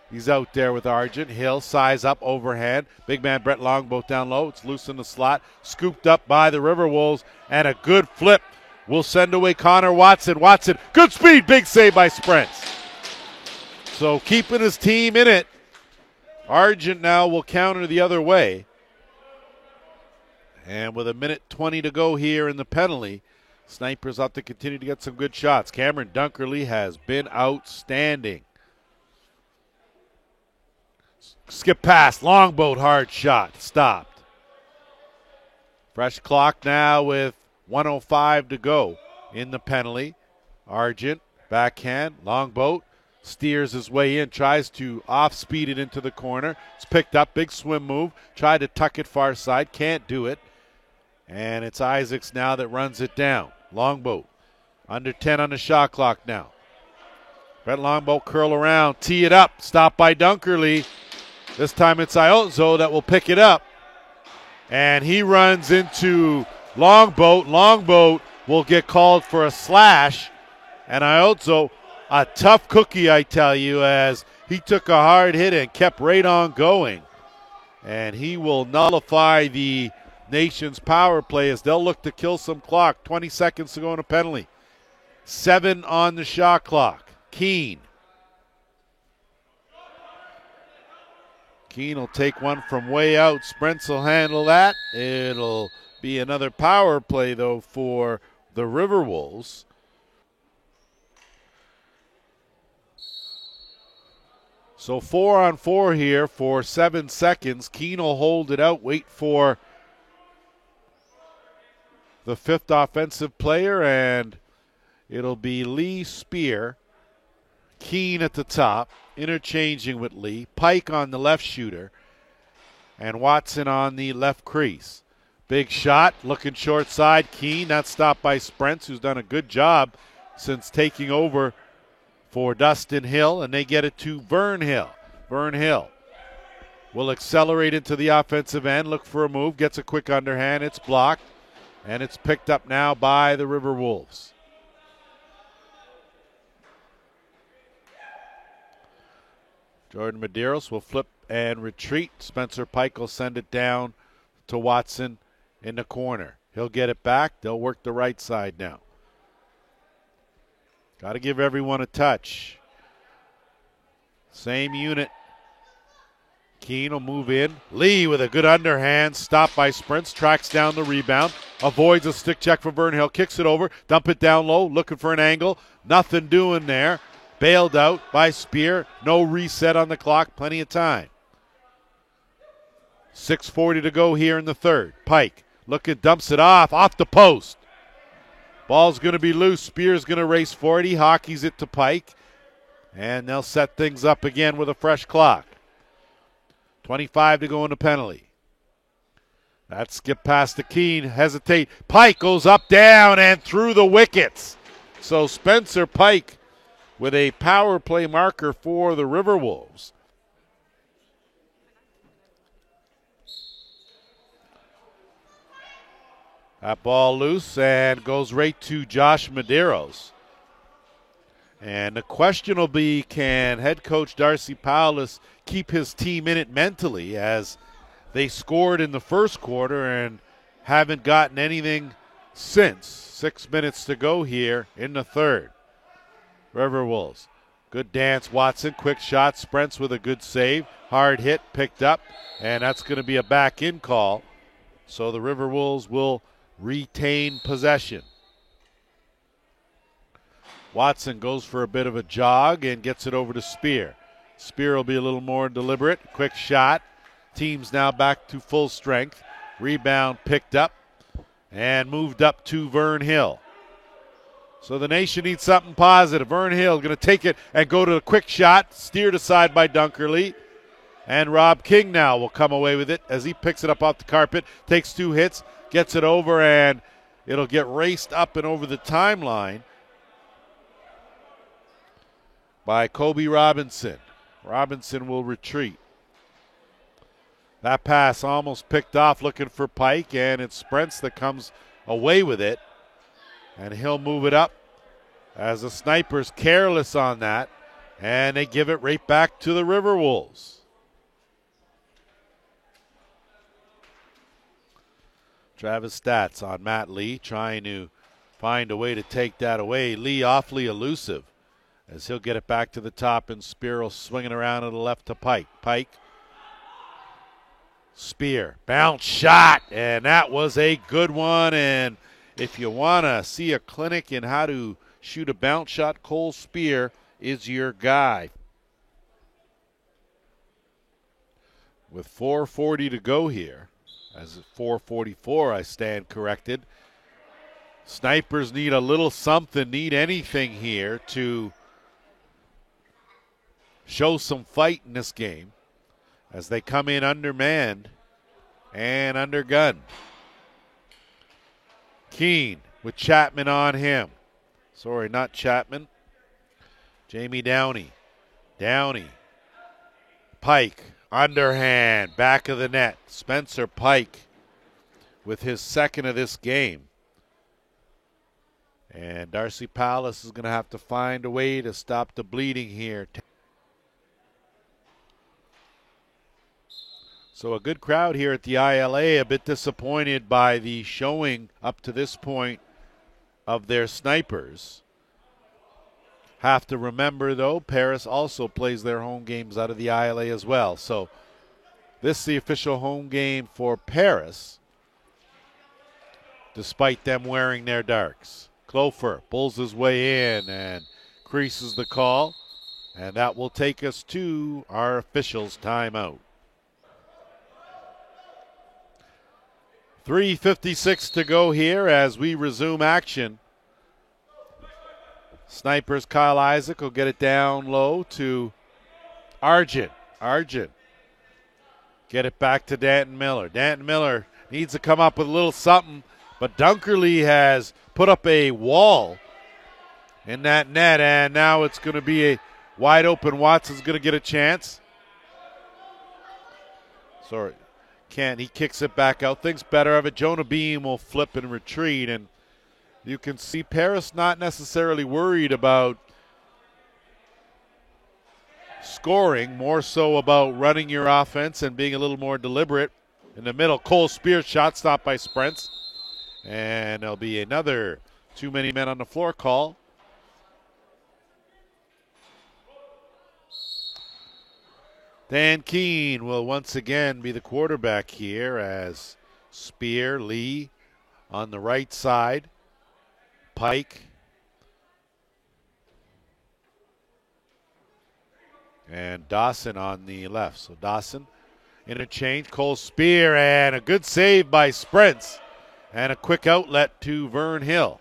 He's out there with Argent. Hill size up overhand. Big man Brett Longboat down low. It's loose in the slot. Scooped up by the River Wolves. And a good flip will send away Connor Watson. Watson, good speed. Big save by Sprents. So keeping his team in it. Argent now will counter the other way. And with 1:20 to go here in the penalty, Snipers have to continue to get some good shots. Cameron Dunkerley has been outstanding. Skip pass, Longboat, hard shot, stopped. Fresh clock now with 1:05 to go in the penalty. Argent, backhand, Longboat, steers his way in, tries to off-speed it into the corner. It's picked up, big swim move, tried to tuck it far side, can't do it. And it's Isaacs now that runs it down. Longboat, under 10 on the shot clock now. Brett Longboat curl around, tee it up, stopped by Dunkerley. This time it's Iotzo that will pick it up. And he runs into Longboat. Longboat will get called for a slash. And Iotzo, a tough cookie, I tell you, as he took a hard hit and kept right on going. And he will nullify the nation's power play as they'll look to kill some clock. 20 seconds to go in a penalty. 7 on the shot clock. Keene. Keene will take one from way out. Sprents will handle that. It'll be another power play, though, for the River Wolves. So 4-on-4 here for 7 seconds. Keene will hold it out, wait for the 5th offensive player, and it'll be Lee Spear. Keene at the top, interchanging with Lee. Pike on the left shooter, and Watson on the left crease. Big shot, looking short side. Keene, not stopped by Sprents, who's done a good job since taking over for Dustin Hill, and they get it to Vern Hill. Vern Hill will accelerate into the offensive end, look for a move, gets a quick underhand. It's blocked, and it's picked up now by the River Wolves. Jordan Medeiros will flip and retreat. Spencer Pike will send it down to Watson in the corner. He'll get it back. They'll work the right side now. Got to give everyone a touch. Same unit. Keene will move in. Lee with a good underhand. Stopped by Sprents. Tracks down the rebound. Avoids a stick check from Vern Hill. Kicks it over. Dump it down low. Looking for an angle. Nothing doing there. Bailed out by Spear. No reset on the clock. Plenty of time. 6:40 to go here in the third. Pike looking, dumps it off the post. Ball's going to be loose. Spear's going to race for it. He hockeys it to Pike. And they'll set things up again with a fresh clock. 25 to go in the penalty. That skip past to Keene. Hesitate. Pike goes up, down, and through the wickets. So Spencer Pike with a power play marker for the River Wolves. That ball loose and goes right to Josh Medeiros. And the question will be, can head coach Darcy Powless keep his team in it mentally, as they scored in the first quarter and haven't gotten anything since. 6 minutes to go here in the third. River Wolves. Good dance, Watson. Quick shot. Sprents with a good save. Hard hit, picked up, and that's going to be a back-in call. So the River Wolves will retain possession. Watson goes for a bit of a jog and gets it over to Spear. Spear will be a little more deliberate. Quick shot. Team's now back to full strength. Rebound picked up and moved up to Vern Hill. So the nation needs something positive. Vern Hill going to take it and go to a quick shot. Steered aside by Dunkerley. And Rob King now will come away with it as he picks it up off the carpet. Takes 2 hits. Gets it over, and it'll get raced up and over the timeline by Kobe Robinson. Robinson will retreat. That pass almost picked off, looking for Pike, and it's Sprents that comes away with it. And he'll move it up as the Snipers careless on that. And they give it right back to the Riverwolves. Travis Stats on Matt Lee, trying to find a way to take that away. Lee awfully elusive as he'll get it back to the top, and Spear swinging around to the left to Pike. Pike. Spear. Bounce shot, and that was a good one. And if you want to see a clinic in how to shoot a bounce shot, Cole Spear is your guy. With 4:40 to go here, as 4:44 I stand corrected, Snipers need a little something, need anything here to show some fight in this game as they come in undermanned and undergunned. Keene with Chapman on him. Sorry, not Chapman. Jamie Downey. Downey. Pike. Underhand. Back of the net. Spencer Pike with his second of this game. And Darcy Palace is going to have to find a way to stop the bleeding here. So a good crowd here at the ILA, a bit disappointed by the showing up to this point of their Snipers. Have to remember, though, Paris also plays their home games out of the ILA as well. So this is the official home game for Paris, despite them wearing their darks. Clofer pulls his way in and creases the call, and that will take us to our officials' timeout. 3:56 to go here as we resume action. Snipers Kyle Isaac will get it down low to Argent. Argent. Get it back to Danton Miller. Danton Miller needs to come up with a little something, but Dunkerley has put up a wall in that net, and now it's going to be a wide open. Watson's going to get a chance. Sorry. Can't. He kicks it back out. Thinks better of it. Jonah Beam will flip and retreat, and you can see Paris not necessarily worried about scoring, more so about running your offense and being a little more deliberate. In the middle, Cole Spear shot stopped by Sprents, and there'll be another too many men on the floor call. Dan Keene will once again be the quarterback here as Spear, Lee on the right side, Pike, and Dawson on the left. So Dawson, interchange, Cole Spear, and a good save by Sprents, and a quick outlet to Vern Hill.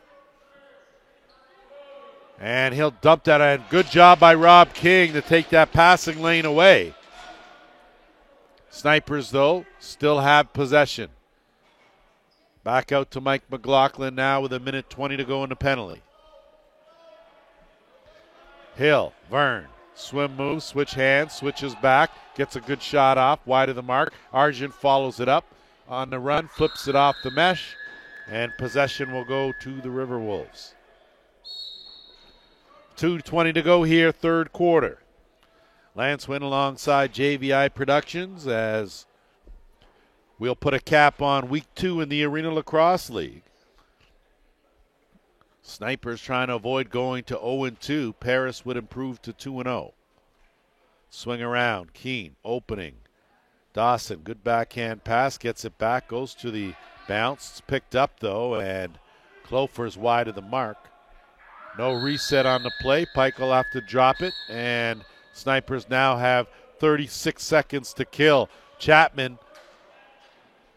And he'll dump that in. Good job by Rob King to take that passing lane away. Snipers, though, still have possession. Back out to Mike McLaughlin now with 1:20 to go in the penalty. Hill, Vern, swim move, switch hands, switches back, gets a good shot off, wide of the mark. Argent follows it up on the run, flips it off the mesh, and possession will go to the Riverwolves. 2:20 to go here, third quarter. Lance Wynn alongside JVI Productions as we'll put a cap on week 2 in the Arena Lacrosse League. Snipers trying to avoid going to 0-2. Paris would improve to 2-0. Swing around. Keene opening. Dawson, good backhand pass. Gets it back. Goes to the bounce. It's picked up, though, and Clofer's wide of the mark. No reset on the play. Pike will have to drop it, and Snipers now have 36 seconds to kill. Chapman,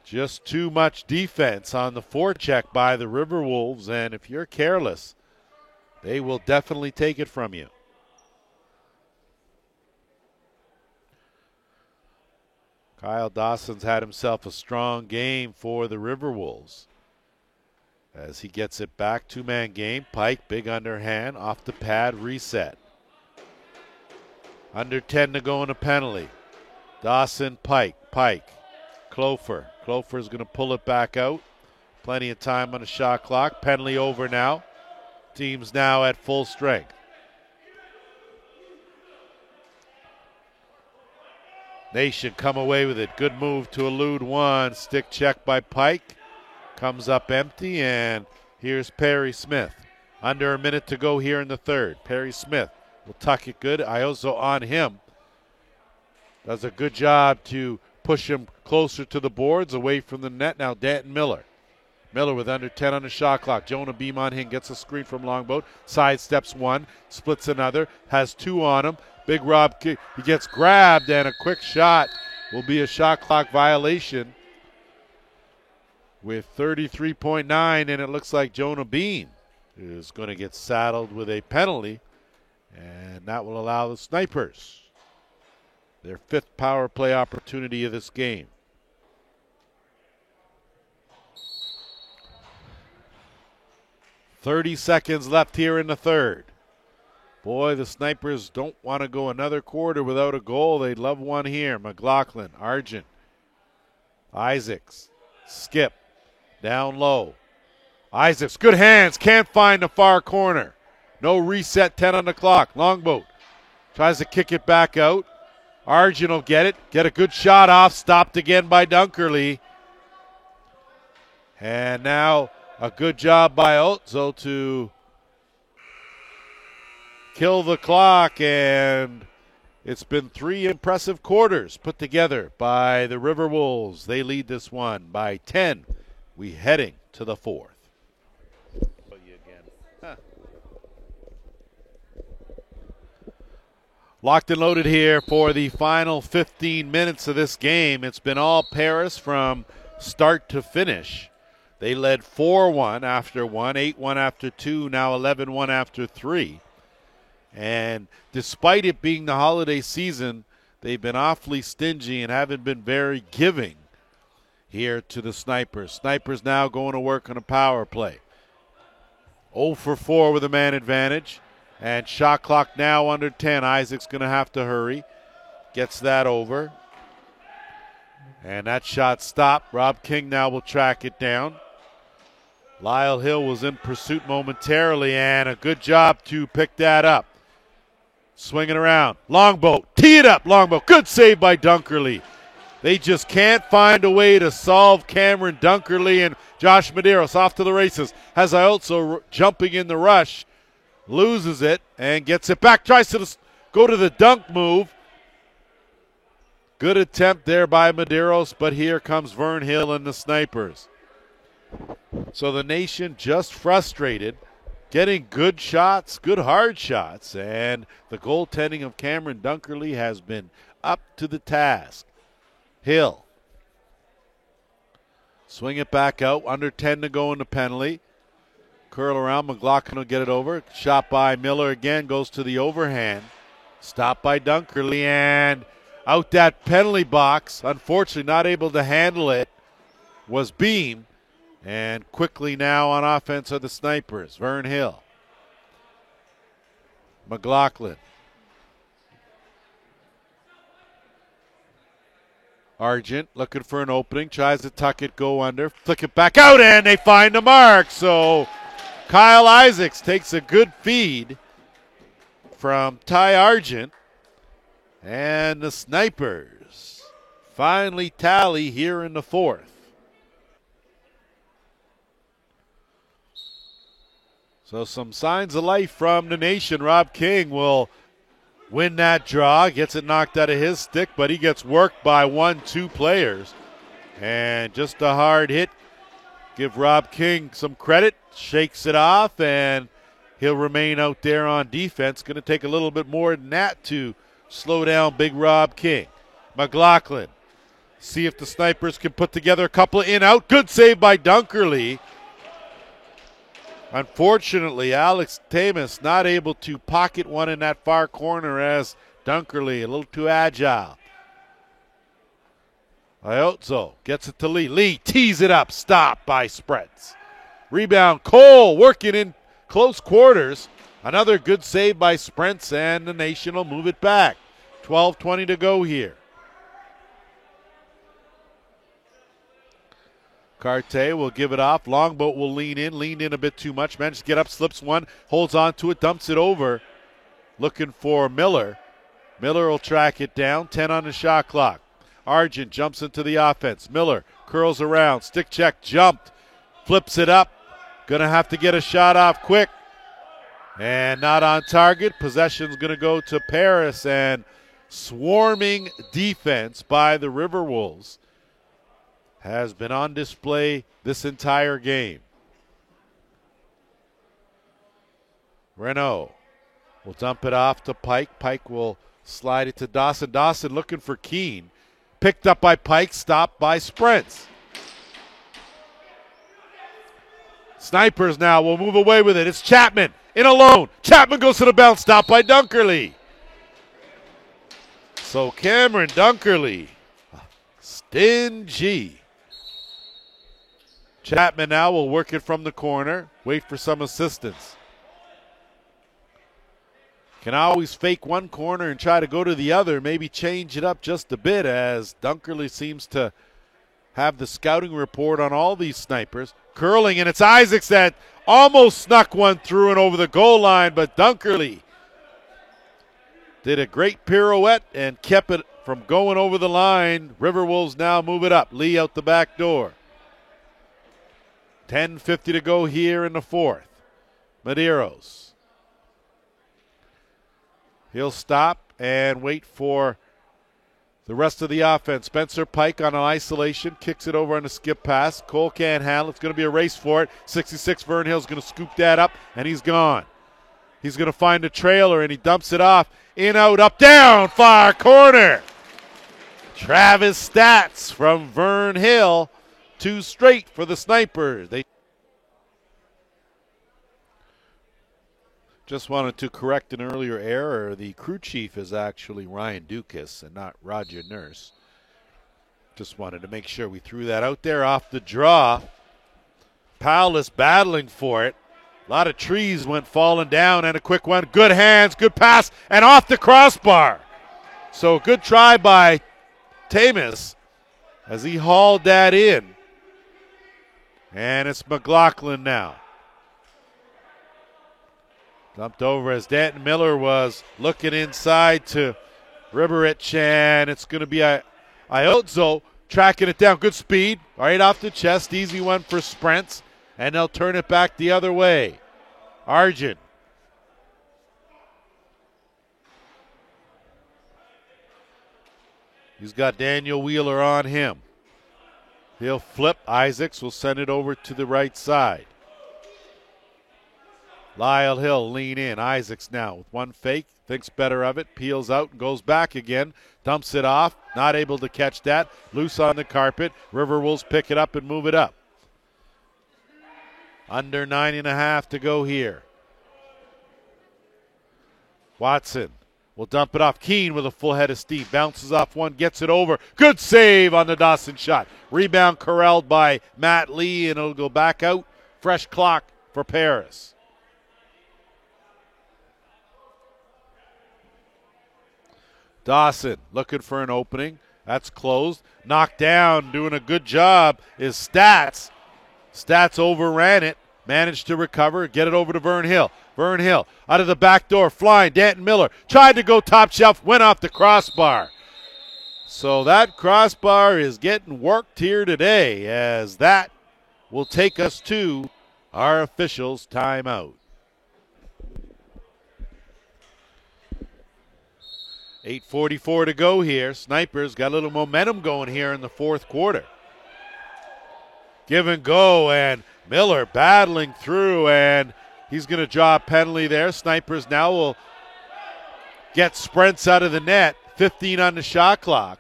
just too much defense on the forecheck by the Riverwolves, and if you're careless, they will definitely take it from you. Kyle Dawson's had himself a strong game for the Riverwolves as he gets it back. Two-man game. Pike, big underhand, off the pad, reset. Under 10 to go in a penalty. Dawson, Pike, Clofer. Clofer's going to pull it back out. Plenty of time on the shot clock. Penalty over now. Team's now at full strength. Nation come away with it. Good move to elude one. Stick check by Pike. Comes up empty, and here's Perry Smith. Under a minute to go here in the third. Perry Smith will tuck it good. Iozo on him. Does a good job to push him closer to the boards, away from the net. Now Danton Miller. Miller with under 10 on the shot clock. Jonah Beam on him, gets a screen from Longboat. Sidesteps one, splits another, has two on him. Big Rob, he gets grabbed, and a quick shot will be a shot clock violation with 33.9, and it looks like Jonah Beam is going to get saddled with a penalty, and that will allow the Snipers their fifth power play opportunity of this game. .30 seconds left here in the third. Boy, the Snipers don't want to go another quarter without a goal. They'd love one here. McLaughlin, Argent, Isaacs, Skip, down low. Isaacs, good hands, can't find the far corner. No reset, 10 on the clock. Longboat tries to kick it back out. Argent will get it, get a good shot off, stopped again by Dunkerley. And now a good job by Otzo to kill the clock, and it's been three impressive quarters put together by the River Wolves. They lead this one by 10. We heading to the fourth. Locked and loaded here for the final 15 minutes of this game. It's been all Paris from start to finish. They led 4-1 after 1, 8-1 after 2, now 11-1 after 3. And despite it being the holiday season, they've been awfully stingy and haven't been very giving here to the Snipers. Snipers now going to work on a power play. 0 for 4 with a man advantage. And shot clock now under 10. Isaac's going to have to hurry. Gets that over. And that shot stopped. Rob King now will track it down. Lyle Hill was in pursuit momentarily, and a good job to pick that up. Swinging around. Longboat. Tee it up, Longboat. Good save by Dunkerley. They just can't find a way to solve Cameron Dunkerley, and Josh Medeiros off to the races. Has also jumping in the rush. Loses it and gets it back. Tries to go to the dunk move. Good attempt there by Medeiros, but here comes Vern Hill and the Snipers. So the Nation just frustrated, getting good shots, good hard shots, and the goaltending of Cameron Dunkerley has been up to the task. Hill. Swing it back out, under 10 to go in the penalty. Curl around, McLaughlin will get it over. Shot by Miller again, goes to the overhand. Stopped by Dunkerley, and out that penalty box. Unfortunately, not able to handle it was Beam. And quickly now on offense are the Snipers. Vern Hill. McLaughlin. Argent looking for an opening. Tries to tuck it, go under. Flick it back out, and they find the mark. So Kyle Isaacs takes a good feed from Ty Argent. And the Snipers finally tally here in the fourth. So some signs of life from the Nation. Rob King will win that draw. Gets it knocked out of his stick, but he gets worked by 1-2 players. And just a hard hit. Give Rob King some credit. Shakes it off, and he'll remain out there on defense. Going to take a little bit more than that to slow down Big Rob King. McLaughlin. See if the Snipers can put together a couple of in-out. Good save by Dunkerley. Unfortunately, Alex Tamas not able to pocket one in that far corner as Dunkerley, a little too agile. Iotzo gets it to Lee. Lee tees it up, stopped by Spreads. Rebound, Cole working in close quarters. Another good save by Sprents, and the Nation will move it back. 12:20 to go here. Carte will give it off. Longboat will leaned in a bit too much. Manages to get up, slips one, holds on to it, dumps it over. Looking for Miller. Miller will track it down. 10 on the shot clock. Argent jumps into the offense. Miller curls around. Stick check, jumped. Flips it up. Going to have to get a shot off quick. And not on target. Possession's going to go to Paris, and swarming defense by the River Wolves has been on display this entire game. Renault will dump it off to Pike. Pike will slide it to Dawson. Dawson looking for Keene. Picked up by Pike, stopped by Sprents. Snipers now will move away with it. It's Chapman in alone. Chapman goes to the bounce, stopped by Dunkerley. So Cameron Dunkerley, stingy. Chapman now will work it from the corner, wait for some assistance. Can always fake one corner and try to go to the other, maybe change it up just a bit, as Dunkerley seems to have the scouting report on all these snipers. Curling, and it's Isaacs that almost snuck one through and over the goal line, but Dunkerley did a great pirouette and kept it from going over the line. River Wolves now move it up. Lee out the back door. 10:50 to go here in the fourth. Medeiros. He'll stop and wait for the rest of the offense. Spencer Pike on an isolation, kicks it over on a skip pass. Cole can't handle it. It's going to be a race for it. 66 Vern Hill's going to scoop that up, and he's gone. He's going to find a trailer, and he dumps it off. In, out, up, down, far corner. Travis Stats from Vern Hill. 2 straight for the Snipers. They just wanted to correct an earlier error. The crew chief is actually Ryan Dukas and not Roger Nurse. Just wanted to make sure we threw that out there off the draw. Powell is battling for it. A lot of trees went falling down, and a quick one. Good hands, good pass, and off the crossbar. So good try by Tamis as he hauled that in. And it's McLaughlin now. Dumped over as Danton Miller was looking inside to Riberich, and it's going to be Iozzo tracking it down. Good speed, right off the chest. Easy one for Sprents, and they'll turn it back the other way. Argent. He's got Daniel Wheeler on him. He'll flip. Isaacs will send it over to the right side. Lyle Hill lean in. Isaacs now with one fake. Thinks better of it. Peels out and goes back again. Dumps it off. Not able to catch that. Loose on the carpet. River Wolves pick it up and move it up. Under 9.5 to go here. Watson will dump it off. Keene with a full head of steam. Bounces off one. Gets it over. Good save on the Dawson shot. Rebound corralled by Matt Lee, and it'll go back out. Fresh clock for Paris. Dawson looking for an opening. That's closed. Knocked down, doing a good job is Stats. Stats overran it. Managed to recover, get it over to Vern Hill. Vern Hill out of the back door, flying. Danton Miller tried to go top shelf, went off the crossbar. So that crossbar is getting worked here today, as that will take us to our officials' timeout. 8:44 to go here. Snipers got a little momentum going here in the fourth quarter. Give and go, and Miller battling through, and he's going to draw a penalty there. Snipers now will get Sprents out of the net. 15 on the shot clock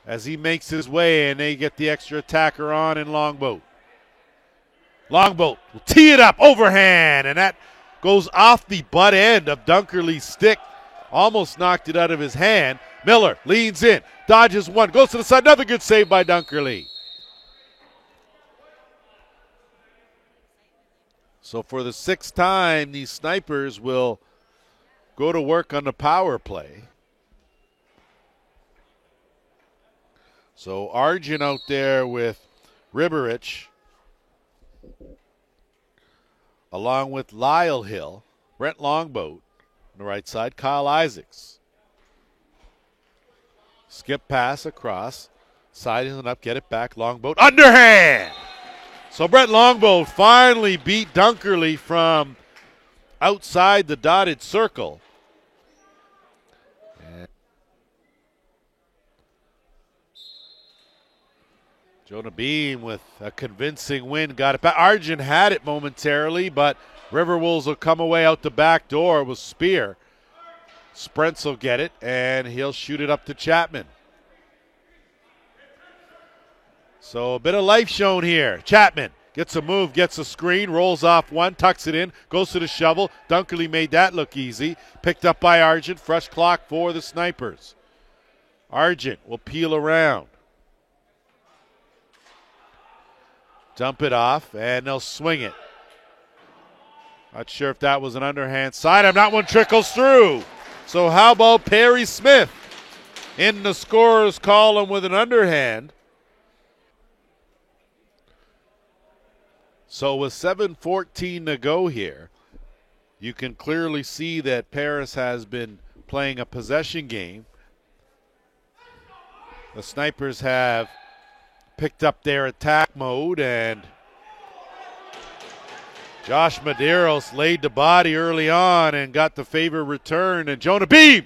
as he makes his way, and they get the extra attacker on in Longboat. Longboat will tee it up, overhand, and that goes off the butt end of Dunkerley's stick. Almost knocked it out of his hand. Miller leans in, dodges one, goes to the side. Another good save by Dunkerley. So for the sixth time, these Snipers will go to work on the power play. So Argent out there with Riberich, along with Lyle Hill, Brent Longboat on the right side, Kyle Isaacs. Skip pass across. Siding it up, get it back. Longboat. Underhand! So Brett Longboat finally beat Dunkerley from outside the dotted circle. Jonah Beam with a convincing win got it back. Argent had it momentarily, but Riverwolves will come away out the back door with Spear. Sprents will get it, and he'll shoot it up to Chapman. So a bit of life shown here. Chapman gets a move, gets a screen, rolls off one, tucks it in, goes to the shovel. Dunkerley made that look easy. Picked up by Argent. Fresh clock for the Snipers. Argent will peel around. Dump it off, and they'll swing it. Not sure if that was an underhand side. That one trickles through. So how about Perry Smith in the scorer's column with an underhand? So with 7:14 to go here, you can clearly see that Paris has been playing a possession game. The Snipers have picked up their attack mode, and Josh Medeiros laid the body early on and got the favor returned. And Jonah Beam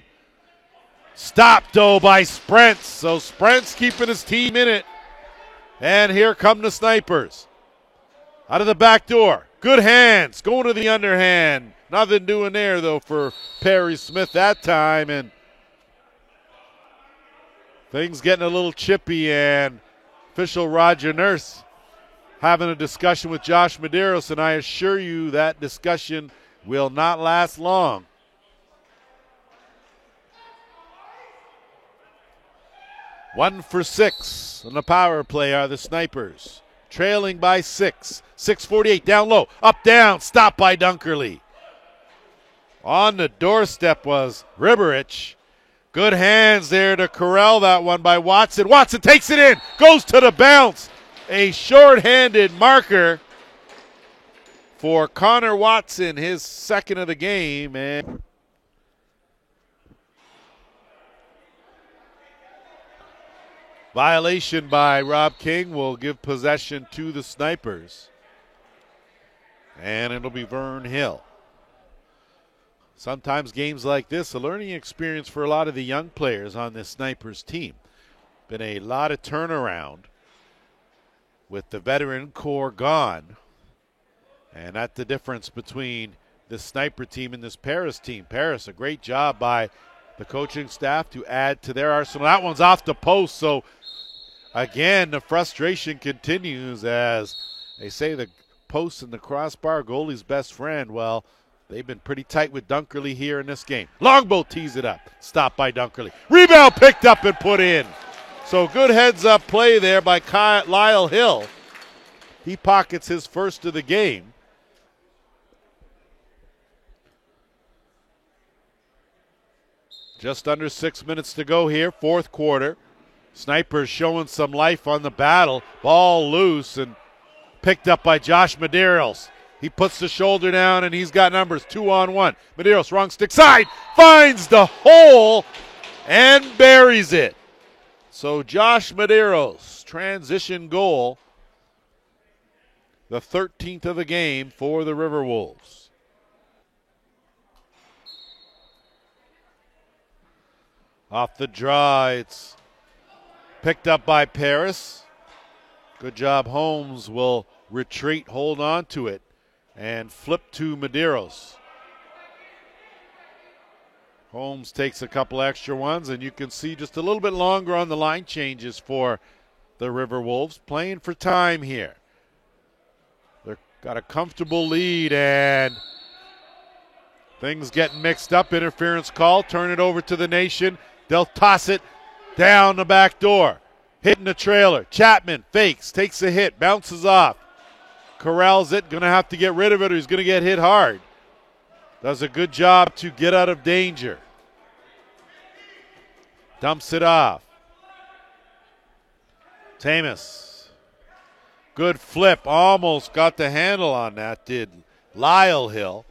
stopped, though, by Sprents. So Sprents keeping his team in it. And here come the Snipers. Out of the back door. Good hands. Going to the underhand. Nothing doing there, though, for Perry Smith that time. And things getting a little chippy, and official Roger Nurse having a discussion with Josh Medeiros, and I assure you that discussion will not last long. One for 6 on the power play are the Snipers. Trailing by 6. 6:48 down low. Up, down. Stopped by Dunkerley. On the doorstep was Riberich. Good hands there to corral that one by Watson. Watson takes it in. Goes to the bounce. A short-handed marker for Connor Watson, his second of the game. And violation by Rob King will give possession to the Snipers. And it'll be Vern Hill. Sometimes games like this, a learning experience for a lot of the young players on this Snipers team. Been a lot of turnaround with the veteran core gone. And that's the difference between this Sniper team and this Paris team. Paris, a great job by the coaching staff to add to their arsenal. That one's off the post, so again, the frustration continues as they say the post and the crossbar, goalie's best friend. Well, they've been pretty tight with Dunkerley here in this game. Longboat tees it up. Stopped by Dunkerley. Rebound picked up and put in. So good heads-up play there by Lyle Hill. He pockets his first of the game. Just under 6 minutes to go here, fourth quarter. Snipers showing some life on the battle. Ball loose and picked up by Josh Medeiros. He puts the shoulder down, and he's got numbers 2-on-1. Medeiros, wrong stick side, finds the hole and buries it. So Josh Medeiros, transition goal, the 13th of the game for the Riverwolves. Off the draw, it's picked up by Paris. Good job. Holmes will retreat, hold on to it, and flip to Medeiros. Holmes takes a couple extra ones, and you can see just a little bit longer on the line changes for the Riverwolves. Playing for time here. They've got a comfortable lead, and things getting mixed up. Interference call. Turn it over to the Nation. They'll toss it down the back door. Hitting the trailer. Chapman fakes, takes a hit, bounces off. Corrals it, going to have to get rid of it or he's going to get hit hard. Does a good job to get out of danger. Dumps it off. Tamas. Good flip. Almost got the handle on that, did Lyle Hill.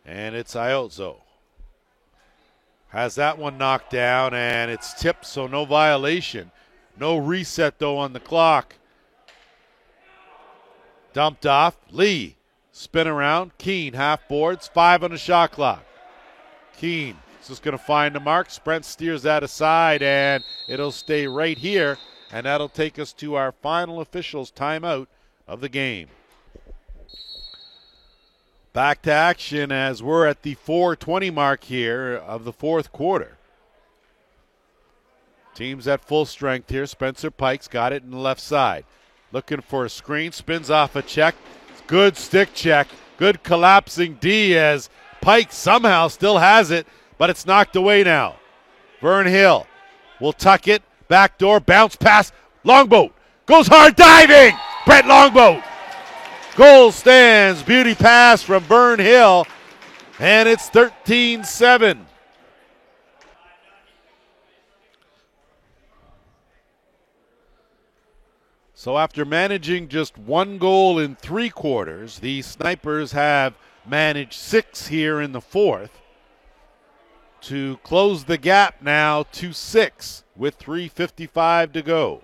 And it's Iozzo. Has that one knocked down, and it's tipped, so no violation. No reset, though, on the clock. Dumped off. Lee, spin around. Keene, half boards. 5 on the shot clock. Keene is just going to find the mark. Sprent steers that aside, and it'll stay right here, and that'll take us to our final officials timeout of the game. Back to action as we're at the 4:20 mark here of the fourth quarter. Team's at full strength here. Spencer Pike's got it in the left side. Looking for a screen, spins off a check. Good stick check. Good collapsing D as Pike somehow still has it, but it's knocked away now. Vern Hill will tuck it. Backdoor, bounce pass. Longboat goes hard diving. Brett Longboat. Goal stands. Beauty pass from Vern Hill, and it's 13-7. So after managing just 1 goal in 3 quarters, the Snipers have managed 6 here in the fourth to close the gap now to 6 with 3:55 to go.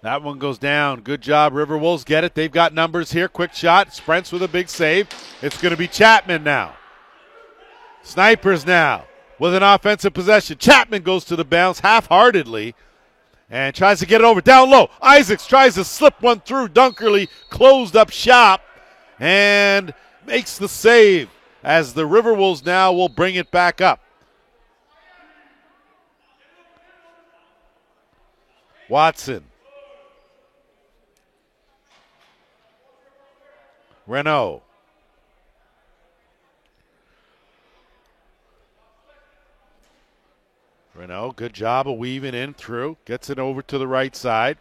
That one goes down. Good job, Riverwolves. Get it. They've got numbers here. Quick shot. Sprents with a big save. It's going to be Chapman now. Snipers now with an offensive possession. Chapman goes to the bounce half-heartedly and tries to get it over. Down low. Isaacs tries to slip one through. Dunkerley closed up shop and makes the save as the Riverwolves now will bring it back up. Watson. Renault. Renault, good job of weaving in through. Gets it over to the right side.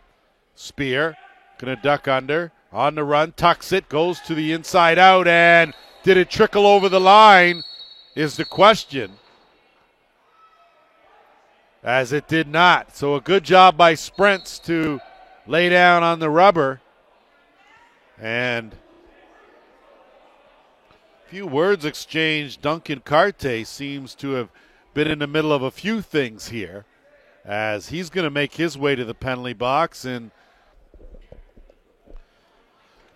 Spear, gonna duck under. On the run, tucks it, goes to the inside out, and did it trickle over the line is the question. As it did not. So a good job by Sprents to lay down on the rubber. And few words exchanged. Duncan Carte seems to have been in the middle of a few things here as he's going to make his way to the penalty box. And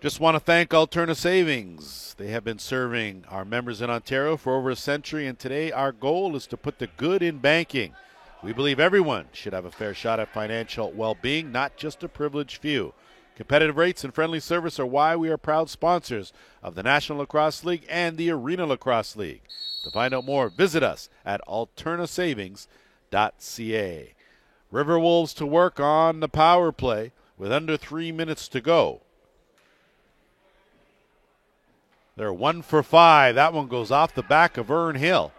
just want to thank Alterna Savings. They have been serving our members in Ontario for over a century, and today our goal is to put the good in banking. We believe everyone should have a fair shot at financial well-being, not just a privileged few. Competitive rates and friendly service are why we are proud sponsors of the National Lacrosse League and the Arena Lacrosse League. To find out more, visit us at alternasavings.ca. Riverwolves to work on the power play with under 3 minutes to go. They're 1 for 5. That one goes off the back of Vern Hill.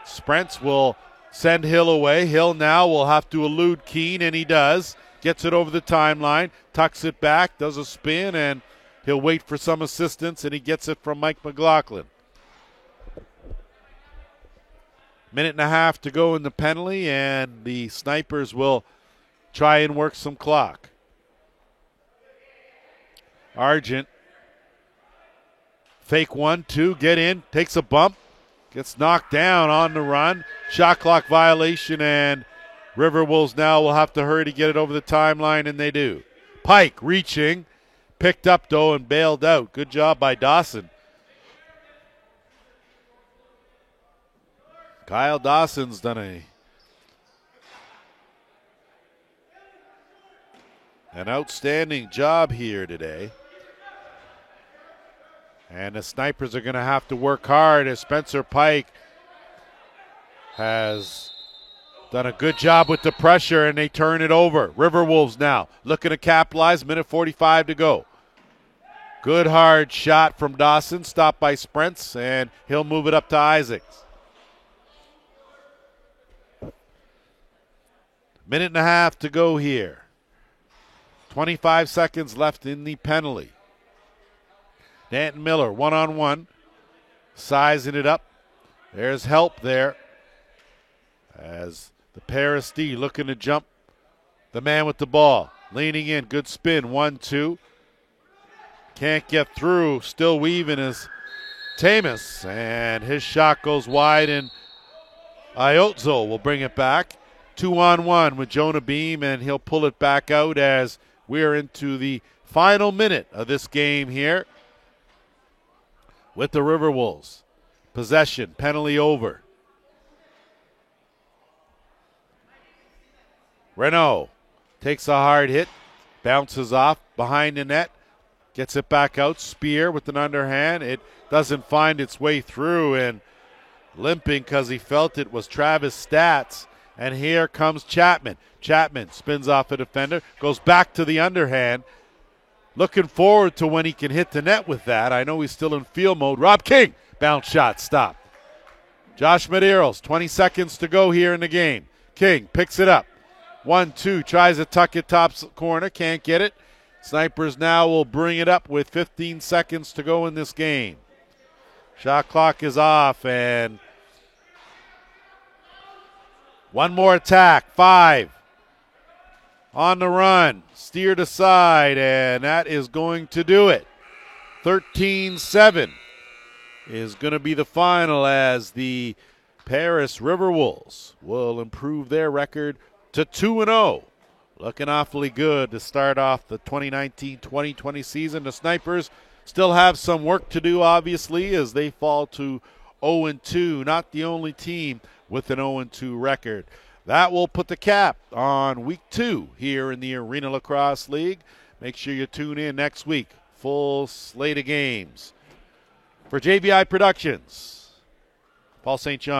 Sprents will send Hill away. Hill now will have to elude Keene, and he does. Gets it over the timeline, tucks it back, does a spin, and he'll wait for some assistance, and he gets it from Mike McLaughlin. 1.5 to go in the penalty, and the Snipers will try and work some clock. Argent, fake 1-2, get in, takes a bump, gets knocked down on the run. Shot clock violation, and Riverwolves now will have to hurry to get it over the timeline, and they do. Pike reaching, picked up though and bailed out. Good job by Dawson. Kyle Dawson's done an outstanding job here today. And the Snipers are going to have to work hard as Spencer Pike has done a good job with the pressure, and they turn it over. Riverwolves now looking to capitalize. 1:45 to go. Good hard shot from Dawson, stopped by Sprents, and he'll move it up to Isaacs. 1.5 to go here. 25 seconds left in the penalty. Danton Miller, one-on-one, sizing it up. There's help there as the Paris D looking to jump the man with the ball. Leaning in, good spin, 1-2. Can't get through. Still weaving is Tamas, and his shot goes wide, and Iotzo will bring it back. 2-on-1 with Jonah Beam, and he'll pull it back out as we're into the final minute of this game here with the River Wolves. Possession, penalty over. Renault takes a hard hit, bounces off behind the net, gets it back out. Spear with an underhand. It doesn't find its way through, and limping because he felt it was Travis Stats. And here comes Chapman. Chapman spins off a defender, goes back to the underhand. Looking forward to when he can hit the net with that. I know he's still in field mode. Rob King, bounce shot, stopped. Josh Medeiros, 20 seconds to go here in the game. King picks it up. 1-2, tries to tuck it top corner, can't get it. Snipers now will bring it up with 15 seconds to go in this game. Shot clock is off, and one more attack. 5 on the run, steered aside, and that is going to do it. 13-7 is going to be the final as the Paris River Wolves will improve their record to 2-0. Looking awfully good to start off the 2019-2020 season. The Snipers still have some work to do, obviously, as they fall to 0-2. Not the only team with an 0-2 record. That will put the cap on week 2 here in the Arena Lacrosse League. Make sure you tune in next week. Full slate of games. For JVI Productions, Paul St. John.